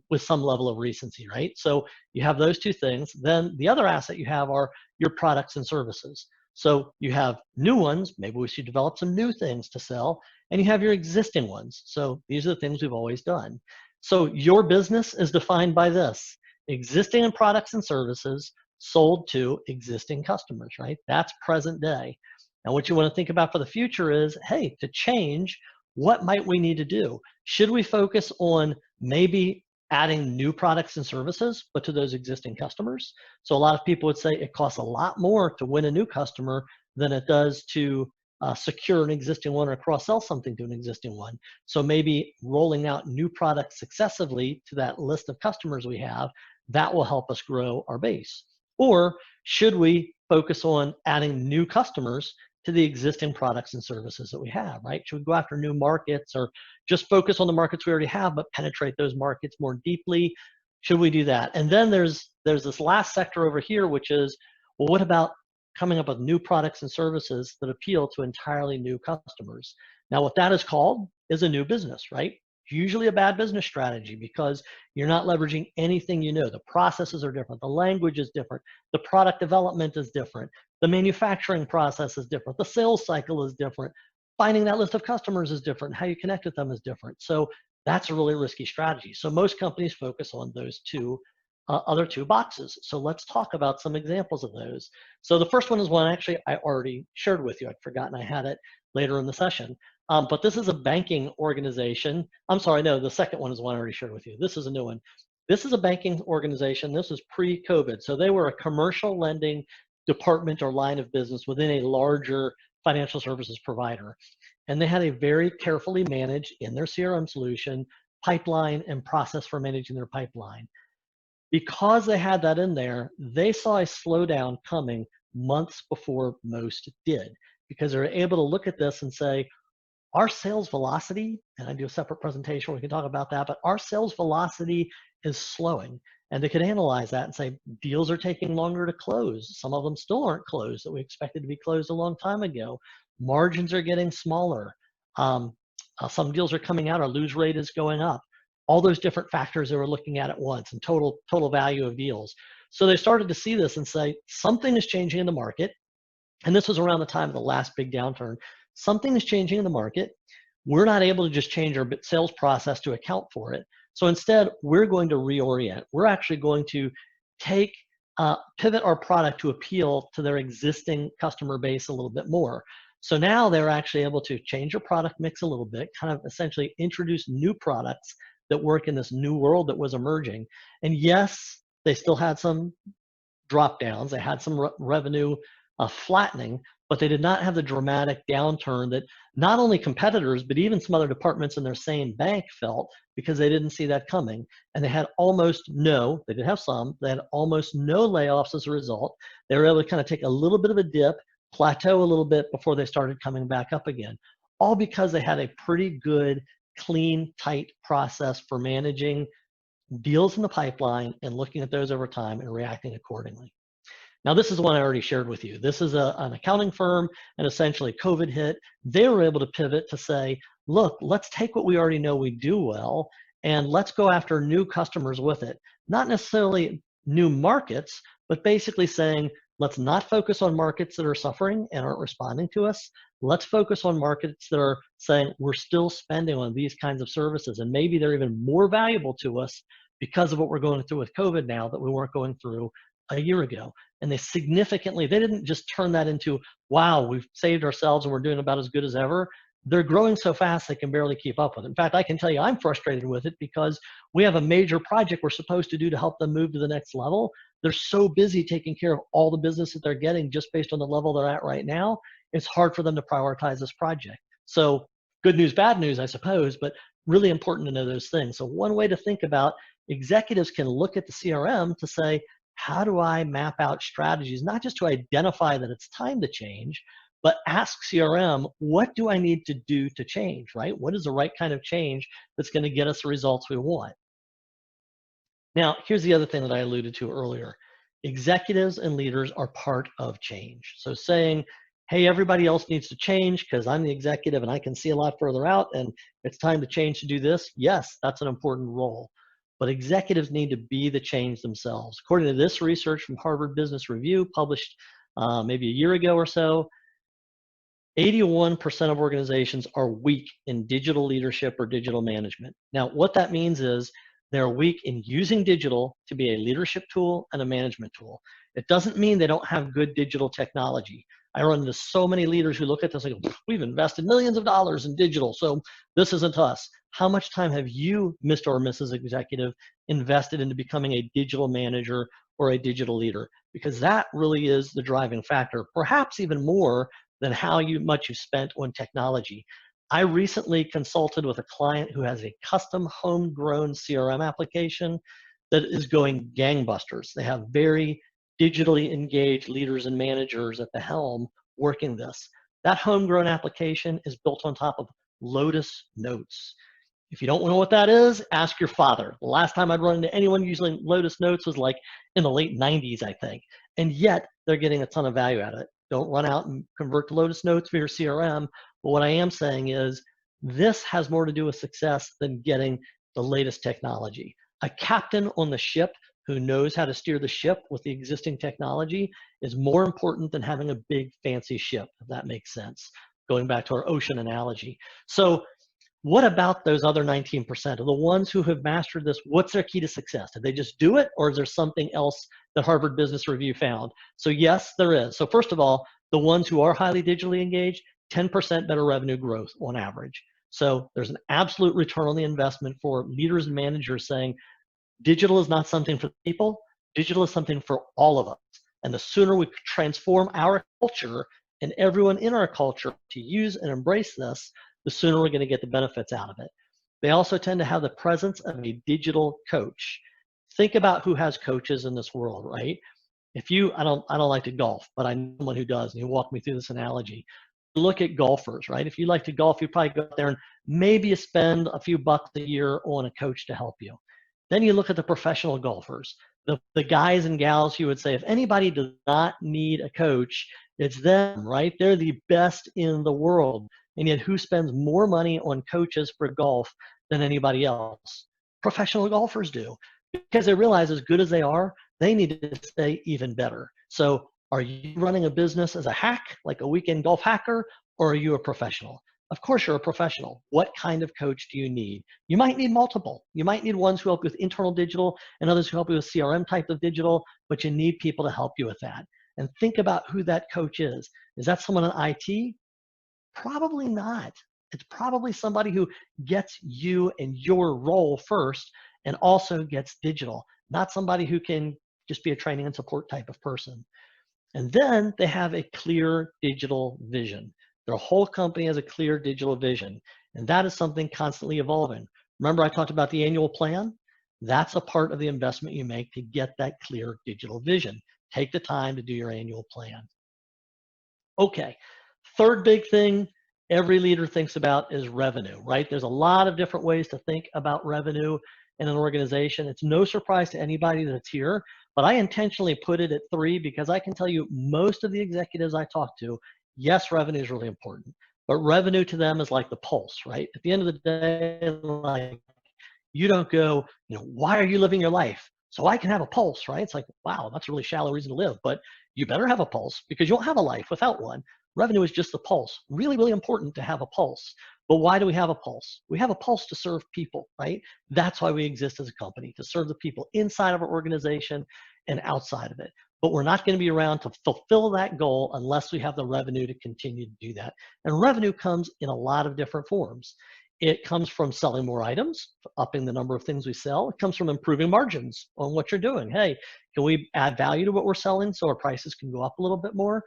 Speaker 1: with some level of recency, right? So you have those two things. Then the other asset you have are your products and services. So you have new ones, maybe we should develop some new things to sell, and you have your existing ones. So these are the things we've always done. So your business is defined by this: existing products and services sold to existing customers, right? That's present day. Now, what you want to think about for the future is, hey, to change, what might we need to do? Should we focus on maybe adding new products and services, but to those existing customers? So a lot of people would say it costs a lot more to win a new customer than it does to secure an existing one or cross-sell something to an existing one. So maybe rolling out new products successively to that list of customers we have, that will help us grow our base. Or should we focus on adding new customers to the existing products and services that we have, right? Should we go after new markets or just focus on the markets we already have, but penetrate those markets more deeply? Should we do that? And then there's this last sector over here, which is, well, what about coming up with new products and services that appeal to entirely new customers? Now, what that is called is a new business, right? Usually a bad business strategy because you're not leveraging anything you know. The processes are different. The language is different. The product development is different. The manufacturing process is different. The sales cycle is different. Finding that list of customers is different. How you connect with them is different. So that's a really risky strategy. So most companies focus on those other two boxes. So let's talk about some examples of those. So the first one is one actually I already shared with you. I'd forgotten I had it later in the session. But this is a banking organization. I'm sorry, no, the second one is one I already shared with you. This is a new one. This is a banking organization. This is pre-COVID. So they were a commercial lending department or line of business within a larger financial services provider. And they had a very carefully managed, in their CRM solution, pipeline and process for managing their pipeline. Because they had that in there, they saw a slowdown coming months before most did, because they were able to look at this and say, our sales velocity, and I do a separate presentation where we can talk about that, but our sales velocity is slowing. And they could analyze that and say, deals are taking longer to close. Some of them still aren't closed that we expected to be closed a long time ago. Margins are getting smaller. Some deals are coming out, our lose rate is going up. All those different factors they were looking at once and total value of deals. So they started to see this and say, something is changing in the market. And this was around the time of the last big downturn. Something is changing in the market. We're not able to just change our sales process to account for it. So instead, we're going to reorient. We're actually going to pivot our product to appeal to their existing customer base a little bit more. So now they're actually able to change their product mix a little bit, kind of essentially introduce new products that work in this new world that was emerging. And yes, they still had some drop downs. They had some revenue flattening, but they did not have the dramatic downturn that not only competitors, but even some other departments in their same bank felt, because they didn't see that coming. And they had almost no, they did have some, they had almost no layoffs as a result. They were able to kind of take a little bit of a dip, plateau a little bit before they started coming back up again, all because they had a pretty good, clean, tight process for managing deals in the pipeline and looking at those over time and reacting accordingly. Now, this is the one I already shared with you. This is an accounting firm, and essentially COVID hit. They were able to pivot to say, look, let's take what we already know we do well, and let's go after new customers with it. Not necessarily new markets, but basically saying, let's not focus on markets that are suffering and aren't responding to us. Let's focus on markets that are saying we're still spending on these kinds of services, and maybe they're even more valuable to us because of what we're going through with COVID now that we weren't going through a year ago. And they didn't just turn that into, wow, we've saved ourselves and we're doing about as good as ever. They're growing so fast they can barely keep up with it. In fact, I can tell you I'm frustrated with it because we have a major project we're supposed to do to help them move to the next level. They're so busy taking care of all the business that they're getting just based on the level they're at right now. It's hard for them to prioritize this project. So good news, bad news, I suppose, but really important to know those things. So one way to think about executives can look at the CRM to say, how do I map out strategies, not just to identify that it's time to change, but ask CRM, what do I need to do to change, right? What is the right kind of change that's going to get us the results we want? Now, here's the other thing that I alluded to earlier. Executives and leaders are part of change. So saying, hey, everybody else needs to change because I'm the executive and I can see a lot further out and it's time to change to do this. Yes, that's an important role. But executives need to be the change themselves. According to this research from Harvard Business Review, published maybe a year ago or so, 81% of organizations are weak in digital leadership or digital management. Now, what that means is they're weak in using digital to be a leadership tool and a management tool. It doesn't mean they don't have good digital technology. I run into so many leaders who look at this and go, we've invested millions of dollars in digital, so this isn't us. How much time have you, Mr. or Mrs. Executive, invested into becoming a digital manager or a digital leader? Because that really is the driving factor, perhaps even more than how much you spent on technology. I recently consulted with a client who has a custom homegrown CRM application that is going gangbusters. They have very digitally engaged leaders and managers at the helm working this. That homegrown application is built on top of Lotus Notes. If you don't know what that is, ask your father. The last time I'd run into anyone using Lotus Notes was like in the late 90s, I think. And yet they're getting a ton of value out of it. Don't run out and convert to Lotus Notes for your CRM. But what I am saying is this has more to do with success than getting the latest technology. A captain on the ship who knows how to steer the ship with the existing technology is more important than having a big fancy ship, if that makes sense. Going back to our ocean analogy. So what about those other 19% of the ones who have mastered this? What's their key to success? Did they just do it, or is there something else that Harvard Business Review found? So yes, there is. So first of all, the ones who are highly digitally engaged, 10% better revenue growth on average. So there's an absolute return on the investment for leaders and managers saying, digital is not something for people, digital is something for all of us. And the sooner we transform our culture and everyone in our culture to use and embrace this, the sooner we're going to get the benefits out of it. They also tend to have the presence of a digital coach. Think about who has coaches in this world, right? I don't like to golf, but I know someone who does, and he walked me through this analogy. Look at golfers, right? If you like to golf, you probably go out there and maybe you spend a few bucks a year on a coach to help you. Then you look at the professional golfers, the guys and gals who would say, if anybody does not need a coach, it's them, right? They're the best in the world. And yet who spends more money on coaches for golf than anybody else? Professional golfers do, because they realize as good as they are, they need to stay even better. So are you running a business as a hack, like a weekend golf hacker, or are you a professional? Of course you're a professional. What kind of coach do you need? You might need multiple. You might need ones who help you with internal digital and others who help you with CRM type of digital, but you need people to help you with that. And think about who that coach is. Is that someone in IT? Probably not. It's probably somebody who gets you and your role first and also gets digital, not somebody who can just be a training and support type of person. And then they have a clear digital vision. Their whole company has a clear digital vision, and that is something constantly evolving. Remember, I talked about the annual plan? That's a part of the investment you make to get that clear digital vision. Take the time to do your annual plan. Okay, third big thing every leader thinks about is revenue, right? There's a lot of different ways to think about revenue in an organization. It's no surprise to anybody that's here, but I intentionally put it at 3 because I can tell you most of the executives I talk to, yes, revenue is really important, but revenue to them is like the pulse, right? At the end of the day, like you don't go, why are you living your life? So I can have a pulse, right? It's like, wow, that's a really shallow reason to live, but you better have a pulse because you won't have a life without one. Revenue is just the pulse. Really, really important to have a pulse. But why do we have a pulse? We have a pulse to serve people, right? That's why we exist as a company, to serve the people inside of our organization and outside of it. But we're not going to be around to fulfill that goal unless we have the revenue to continue to do that. And revenue comes in a lot of different forms. It comes from selling more items, upping the number of things we sell. It comes from improving margins on what you're doing. Hey, can we add value to what we're selling so our prices can go up a little bit more?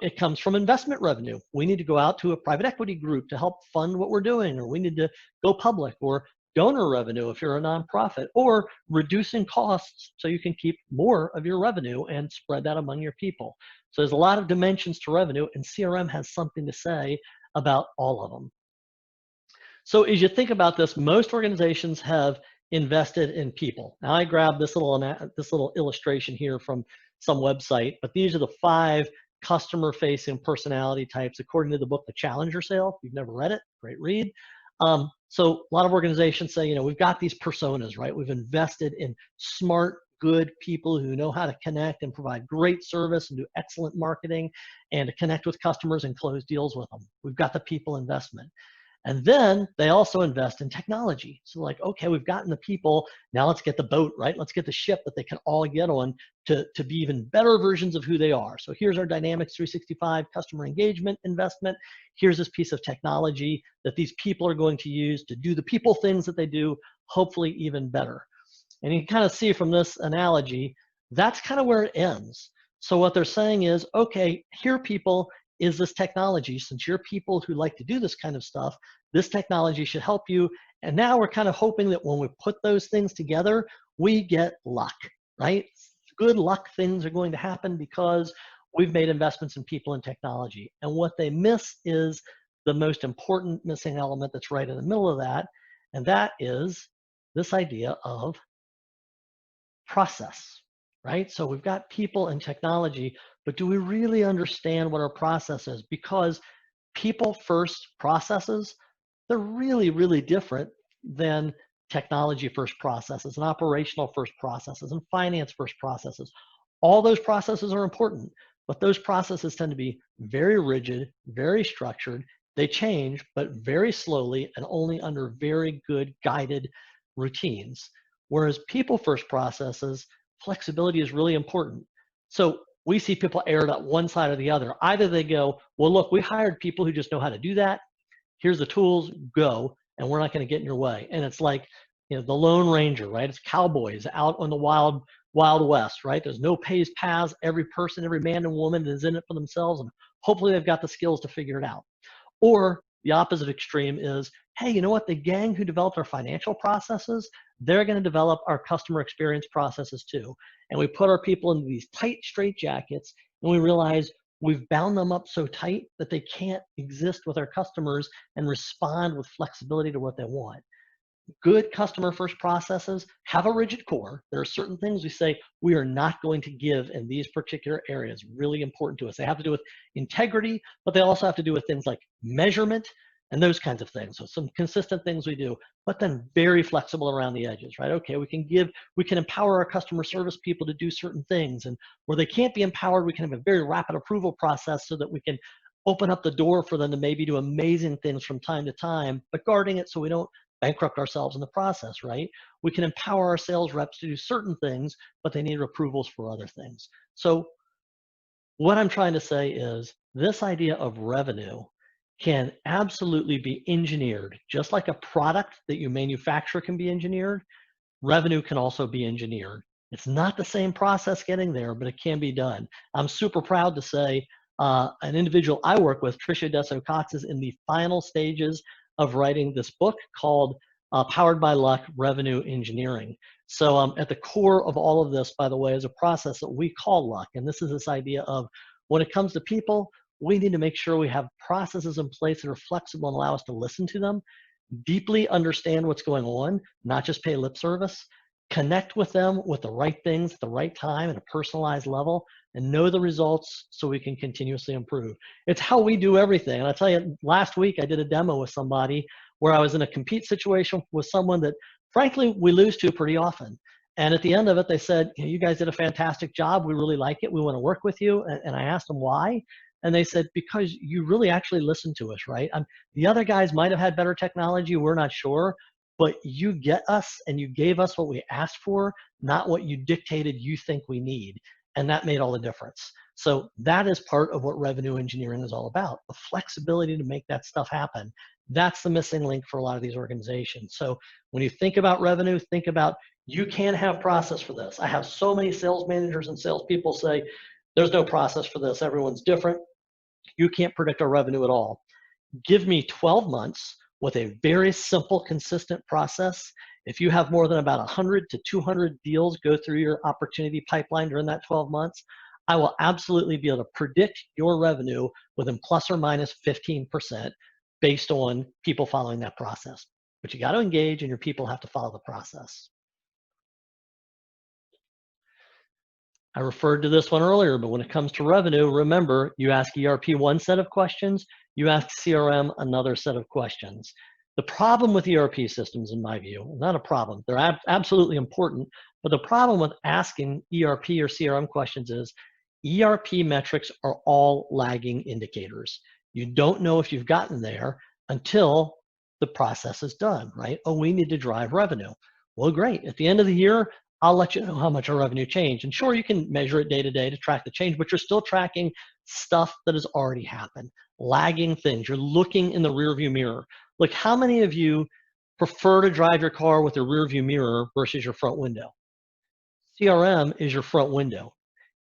Speaker 1: It comes from investment revenue. We need to go out to a private equity group to help fund what we're doing, or we need to go public, or donor revenue if you're a nonprofit, or reducing costs so you can keep more of your revenue and spread that among your people. So there's a lot of dimensions to revenue, and CRM has something to say about all of them. So as you think about this, most organizations have invested in people. Now I grabbed this little illustration here from some website, but these are the 5 customer-facing personality types according to the book, The Challenger Sale. If you've never read it, great read. So a lot of organizations say, we've got these personas, right? We've invested in smart, good people who know how to connect and provide great service and do excellent marketing and to connect with customers and close deals with them. We've got the people investment. And then they also invest in technology. So like, okay, we've gotten the people, now let's get the boat, right? Let's get the ship that they can all get on to be even better versions of who they are. So here's our Dynamics 365 customer engagement investment. Here's this piece of technology that these people are going to use to do the people things that they do, hopefully even better. And you can kind of see from this analogy, that's kind of where it ends. So what they're saying is, okay, here people, is this technology. Since you're people who like to do this kind of stuff, this technology should help you. And now we're kind of hoping that when we put those things together, we get luck, right? Good luck things are going to happen because we've made investments in people and technology. And what they miss is the most important missing element that's right in the middle of that. And that is this idea of process, right? So we've got people and technology, but do we really understand what our process is? Because people first processes, they're really, really different than technology first processes and operational first processes and finance first processes. All those processes are important, but those processes tend to be very rigid, very structured. They change, but very slowly and only under very good guided routines. Whereas people first processes, flexibility is really important. So we see people err at one side or the other. Either they go, well, look, we hired people who just know how to do that. Here's the tools, go, and we're not going to get in your way. And it's like, the Lone Ranger, right? It's cowboys out on the wild west, right? There's no paved paths. Every person, every man and woman is in it for themselves, and hopefully they've got the skills to figure it out. Or the opposite extreme is, hey, you know what? The gang who developed our financial processes, they're going to develop our customer experience processes too. And we put our people into these tight straitjackets, and we realize we've bound them up so tight that they can't exist with our customers and respond with flexibility to what they want. Good customer first processes have a rigid core. There are certain things we say we are not going to give in these particular areas, really important to us. They have to do with integrity, but they also have to do with things like measurement and those kinds of things. So some consistent things we do, but then very flexible around the edges, right? Okay, we can empower our customer service people to do certain things, and where they can't be empowered, we can have a very rapid approval process so that we can open up the door for them to maybe do amazing things from time to time, but guarding it so we don't bankrupt ourselves in the process, right? We can empower our sales reps to do certain things, but they need approvals for other things. So what I'm trying to say is this idea of revenue can absolutely be engineered. Just like a product that you manufacture can be engineered, revenue can also be engineered. It's not the same process getting there, but it can be done. I'm super proud to say an individual I work with, Tricia Desso-Cox, is in the final stages of writing this book called Powered by Luck, Revenue Engineering. So at the core of all of this, by the way, is a process that we call luck. And this is this idea of when it comes to people, we need to make sure we have processes in place that are flexible and allow us to listen to them, deeply understand what's going on, not just pay lip service, connect with them with the right things at the right time at a personalized level, and know the results so we can continuously improve. It's how we do everything. And I tell you, last week I did a demo with somebody where I was in a compete situation with someone that, frankly, we lose to pretty often. And at the end of it, they said, you guys did a fantastic job. We really like it. We want to work with you. And I asked them why. And they said, because you really actually listened to us, right? The other guys might have had better technology. We're not sure. But you get us and you gave us what we asked for, not what you dictated you think we need. And that made all the difference. So that is part of what revenue engineering is all about, the flexibility to make that stuff happen. That's the missing link for a lot of these organizations. So when you think about revenue, think about you can have process for this. I have so many sales managers and salespeople say, there's no process for this. Everyone's different. You can't predict our revenue at all. Give me 12 months with a very simple, consistent process. If you have more than about 100 to 200 deals go through your opportunity pipeline during that 12 months, I will absolutely be able to predict your revenue within plus or minus 15% based on people following that process. But you got to engage and your people have to follow the process. I referred to this one earlier, but when it comes to revenue, remember, you ask ERP one set of questions, you ask CRM another set of questions. The problem with ERP systems, in my view, not a problem, they're absolutely important, but the problem with asking ERP or CRM questions is ERP metrics are all lagging indicators. You don't know if you've gotten there until the process is done, right? Oh, we need to drive revenue. Well, great. At the end of the year, I'll let you know how much our revenue changed. And sure, you can measure it day to day to track the change, but you're still tracking stuff that has already happened, lagging things. You're looking in the rearview mirror. Look, how many of you prefer to drive your car with a rearview mirror versus your front window? CRM is your front window.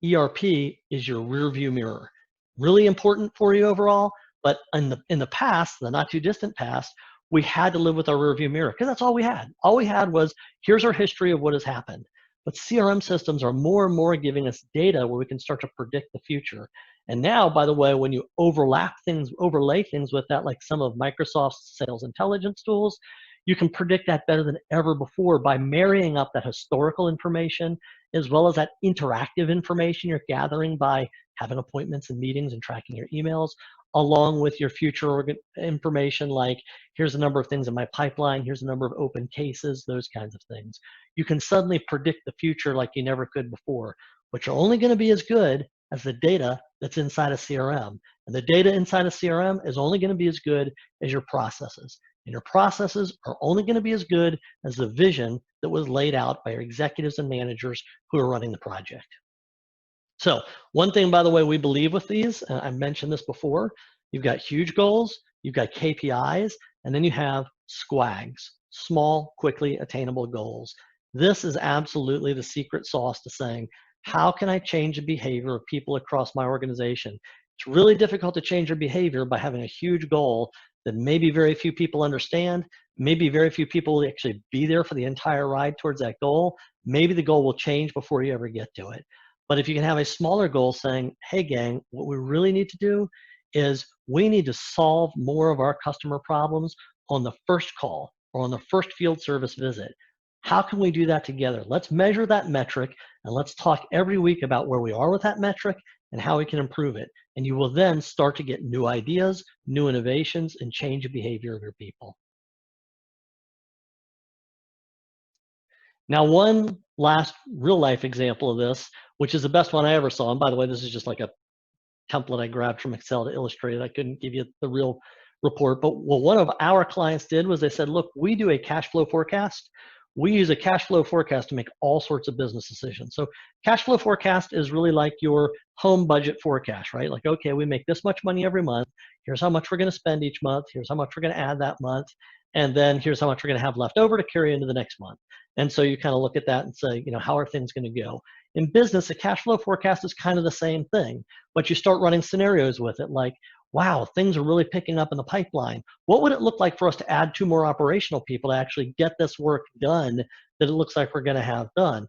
Speaker 1: ERP is your rearview mirror. Really important for you overall, but in the past, the not too distant past, we had to live with our rearview mirror because that's all we had. All we had was, here's our history of what has happened. But CRM systems are more and more giving us data where we can start to predict the future. And now, by the way, when you overlay things with that, like some of Microsoft's sales intelligence tools, you can predict that better than ever before by marrying up that historical information as well as that interactive information you're gathering by having appointments and meetings and tracking your emails, along with your future information like, here's the number of things in my pipeline, here's the number of open cases, those kinds of things. You can suddenly predict the future like you never could before, but you're only going to be as good as the data that's inside a CRM. And the data inside a CRM is only going to be as good as your processes. And your processes are only going to be as good as the vision that was laid out by your executives and managers who are running the project. So one thing, by the way, we believe with these, and I mentioned this before, you've got huge goals, you've got KPIs, and then you have SQAGs, small, quickly attainable goals. This is absolutely the secret sauce to saying, how can I change the behavior of people across my organization? It's really difficult to change your behavior by having a huge goal that maybe very few people understand, maybe very few people will actually be there for the entire ride towards that goal. Maybe the goal will change before you ever get to it. But if you can have a smaller goal saying, hey gang, what we really need to do is we need to solve more of our customer problems on the first call or on the first field service visit. How can we do that together? Let's measure that metric and let's talk every week about where we are with that metric and how we can improve it. And you will then start to get new ideas, new innovations, and change the behavior of your people. Now, one last real life example of this, which is the best one I ever saw. And by the way, this is just like a template I grabbed from Excel to illustrate it. I couldn't give you the real report, but what one of our clients did was they said, look, we do a cash flow forecast we use a cash flow forecast to make all sorts of business decisions. So cash flow forecast is really like your home budget forecast, right? Like, okay, we make this much money every month. Here's how much we're going to spend each month. Here's how much we're going to add that month. And then here's how much we're going to have left over to carry into the next month. And so you kind of look at that and say, how are things going to go? In business, a cash flow forecast is kind of the same thing, but you start running scenarios with it like, wow, things are really picking up in the pipeline. What would it look like for us to add 2 more operational people to actually get this work done that it looks like we're going to have done?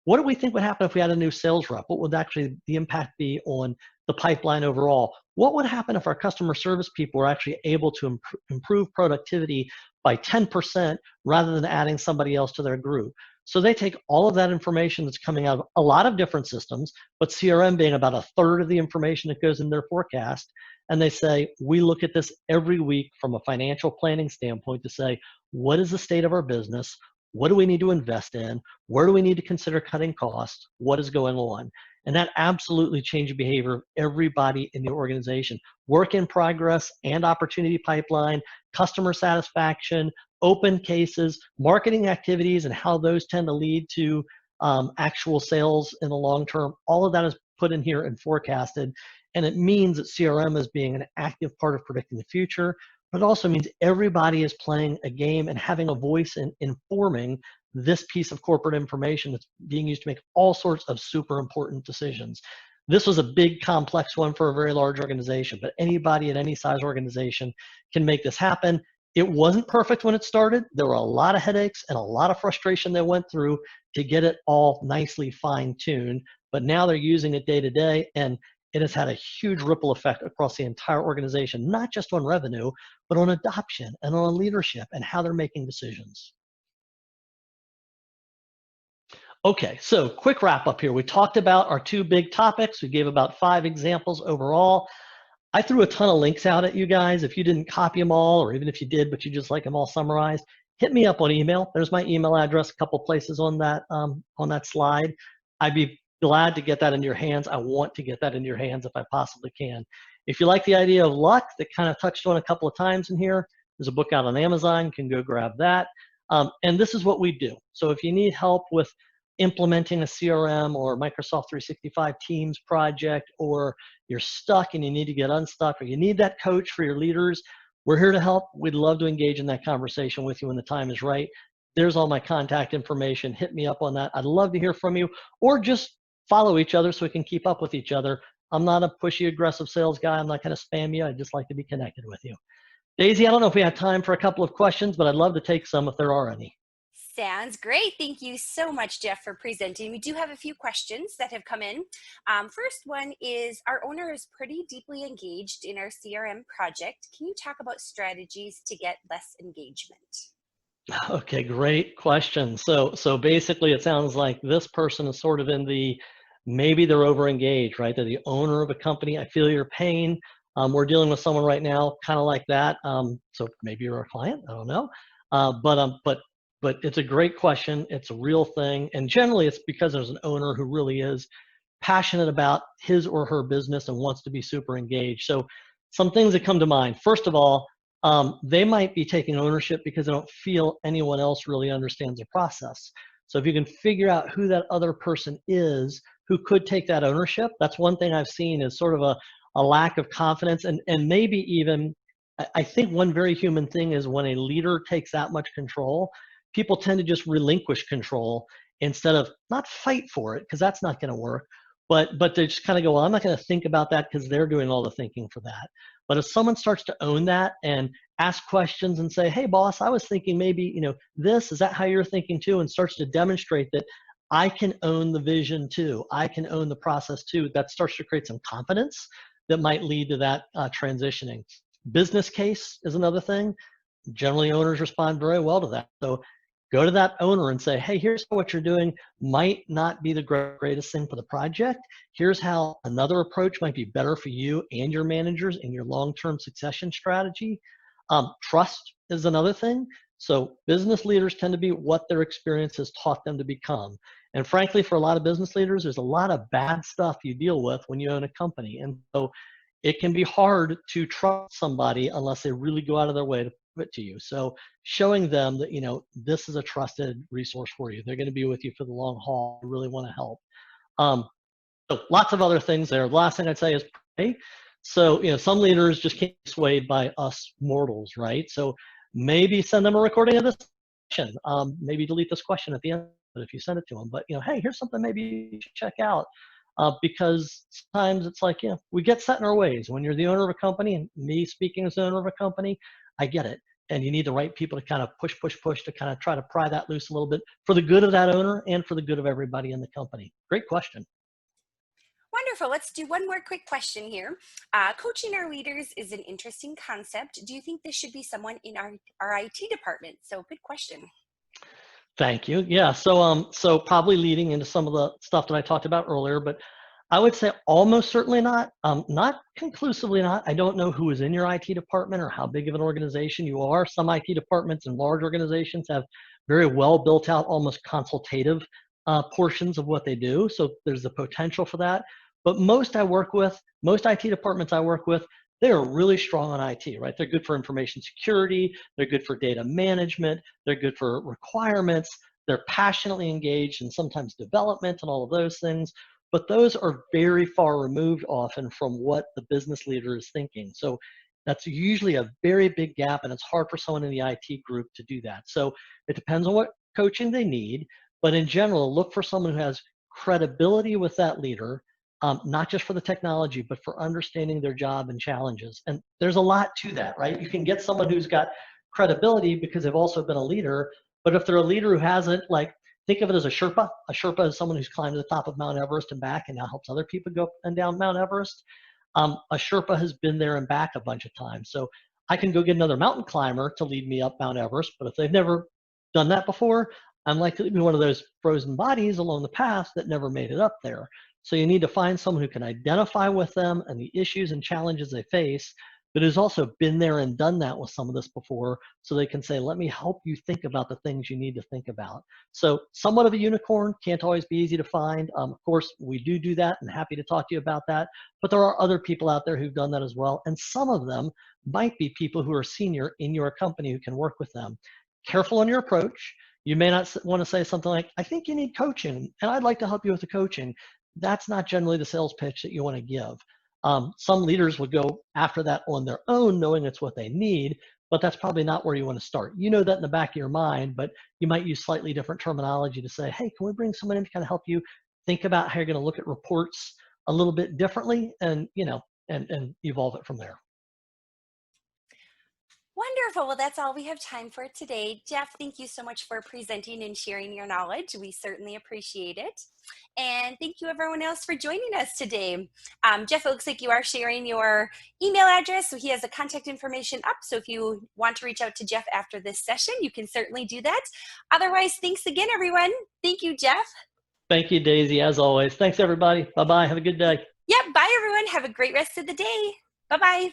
Speaker 1: What do we think would happen if we had a new sales rep? What would actually the impact be on the pipeline overall? What would happen if our customer service people were actually able to improve productivity by 10% rather than adding somebody else to their group? So they take all of that information that's coming out of a lot of different systems, but CRM being about a third of the information that goes in their forecast, and they say, we look at this every week from a financial planning standpoint to say, what is the state of our business? What do we need to invest in? Where do we need to consider cutting costs? What is going on? And that absolutely changed the behavior of everybody in the organization. Work in progress and opportunity pipeline, customer satisfaction, open cases, marketing activities, and how those tend to lead to actual sales in the long term. All of that is put in here and forecasted. And it means that CRM is being an active part of predicting the future, but it also means everybody is playing a game and having a voice in informing this piece of corporate information that's being used to make all sorts of super important decisions. This was a big, complex one for a very large organization, but anybody at any size organization can make this happen. It wasn't perfect when it started. There were a lot of headaches and a lot of frustration they went through to get it all nicely fine-tuned, but now they're using it day to day, and it has had a huge ripple effect across the entire organization, not just on revenue, but on adoption and on leadership and how they're making decisions. Okay, so quick wrap up here. We talked about our 2 big topics. We gave about 5 examples overall. I threw a ton of links out at you guys. If you didn't copy them all, or even if you did, but you just like them all summarized, hit me up on email. There's my email address, a couple places on that slide. I'd be glad to get that into your hands. I want to get that into your hands if I possibly can. If you like the idea of luck that kind of touched on a couple of times in here, there's a book out on Amazon. You can go grab that. And this is what we do. So if you need help with implementing a CRM or Microsoft 365 Teams project, or you're stuck and you need to get unstuck, or you need that coach for your leaders, we're here to help. We'd love to engage in that conversation with you when the time is right. There's all my contact information. Hit me up on that. I'd love to hear from you, or just follow each other so we can keep up with each other. I'm not a pushy, aggressive sales guy. I'm not going to spam you. I'd just like to be connected with you. Daisy, I don't know if we have time for a couple of questions, but I'd love to take some if there are any.
Speaker 2: Sounds great. Thank you so much, Jeff, for presenting. We do have a few questions that have come in. First one is, our owner is pretty deeply engaged in our CRM project. Can you talk about strategies to get less engagement?
Speaker 1: Okay, great question. So basically it sounds like this person is sort of in the, maybe they're over-engaged, right? They're the owner of a company. I feel your pain. We're dealing with someone right now kind of like that. So maybe you're a client, I don't know. But it's a great question. It's a real thing. And generally it's because there's an owner who really is passionate about his or her business and wants to be super engaged. So some things that come to mind. First of all, they might be taking ownership because they don't feel anyone else really understands the process. So if you can figure out who that other person is who could take that ownership, that's one thing I've seen is sort of a lack of confidence. And maybe even, I think one very human thing is when a leader takes that much control, people tend to just relinquish control instead of not fight for it, because that's not going to work. But they just kind of go, well, I'm not going to think about that because they're doing all the thinking for that. But if someone starts to own that and ask questions and say, hey, boss, I was thinking maybe, this, is that how you're thinking too? And starts to demonstrate that I can own the vision too. I can own the process too. That starts to create some confidence that might lead to that transitioning. Business case is another thing. Generally, owners respond very well to that. So go to that owner and say, hey, here's what you're doing might not be the greatest thing for the project. Here's how another approach might be better for you and your managers in your long-term succession strategy. Trust is another thing. So business leaders tend to be what their experience has taught them to become. And frankly, for a lot of business leaders, there's a lot of bad stuff you deal with when you own a company. And so it can be hard to trust somebody unless they really go out of their way it to you. So showing them that, this is a trusted resource for you. They're going to be with you for the long haul. They really want to help. So lots of other things there. The last thing I'd say is pray. So, some leaders just can't be swayed by us mortals, right? So maybe send them a recording of this question. Maybe delete this question at the end if you send it to them. But, hey, here's something maybe you should check out. Because sometimes it's like, we get set in our ways. When you're the owner of a company, and me speaking as the owner of a company, I get it. And you need the right people to kind of push to kind of try to pry that loose a little bit for the good of that owner and for the good of everybody in the company. Great question.
Speaker 2: Wonderful. Let's do one more quick question here. Coaching our leaders is an interesting concept. Do you think this should be someone in our IT department? So good question.
Speaker 1: Thank you. Yeah. So probably leading into some of the stuff that I talked about earlier, but I would say almost certainly not. Not conclusively not. I don't know who is in your IT department or how big of an organization you are. Some IT departments and large organizations have very well built out, almost consultative portions of what they do. So there's the potential for that. But most IT departments I work with, they are really strong on IT, right? They're good for information security. They're good for data management. They're good for requirements. They're passionately engaged in sometimes development and all of those things. But those are very far removed often from what the business leader is thinking. So that's usually a very big gap, and it's hard for someone in the IT group to do that. So it depends on what coaching they need. But in general, look for someone who has credibility with that leader, not just for the technology, but for understanding their job and challenges. And there's a lot to that, right? You can get someone who's got credibility because they've also been a leader, but if they're a leader who hasn't, like, think of it as a Sherpa. A Sherpa is someone who's climbed to the top of Mount Everest and back and now helps other people go up and down Mount Everest. A Sherpa has been there and back a bunch of times. So I can go get another mountain climber to lead me up Mount Everest, but if they've never done that before, I'm likely to be one of those frozen bodies along the path that never made it up there. So you need to find someone who can identify with them and the issues and challenges they face, but has also been there and done that with some of this before, so they can say, let me help you think about the things you need to think about. So somewhat of a unicorn, can't always be easy to find. Of course, we do that, and happy to talk to you about that, but there are other people out there who've done that as well, and some of them might be people who are senior in your company who can work with them. Careful on your approach. You may not want to say something like, I think you need coaching, and I'd like to help you with the coaching. That's not generally the sales pitch that you want to give. Some leaders would go after that on their own, knowing it's what they need, but that's probably not where you want to start. You know that in the back of your mind, but you might use slightly different terminology to say, hey, can we bring someone in to kind of help you think about how you're going to look at reports a little bit differently, and and evolve it from there.
Speaker 2: Wonderful. Well, that's all we have time for today. Jeff, thank you so much for presenting and sharing your knowledge. We certainly appreciate it. And thank you everyone else for joining us today. Jeff, it looks like you are sharing your email address, so he has the contact information up. So if you want to reach out to Jeff after this session, you can certainly do that. Otherwise, thanks again, everyone. Thank you, Jeff.
Speaker 1: Thank you, Daisy, as always. Thanks, everybody. Bye-bye. Have a good day.
Speaker 2: Yep. Bye, everyone. Have a great rest of the day. Bye-bye.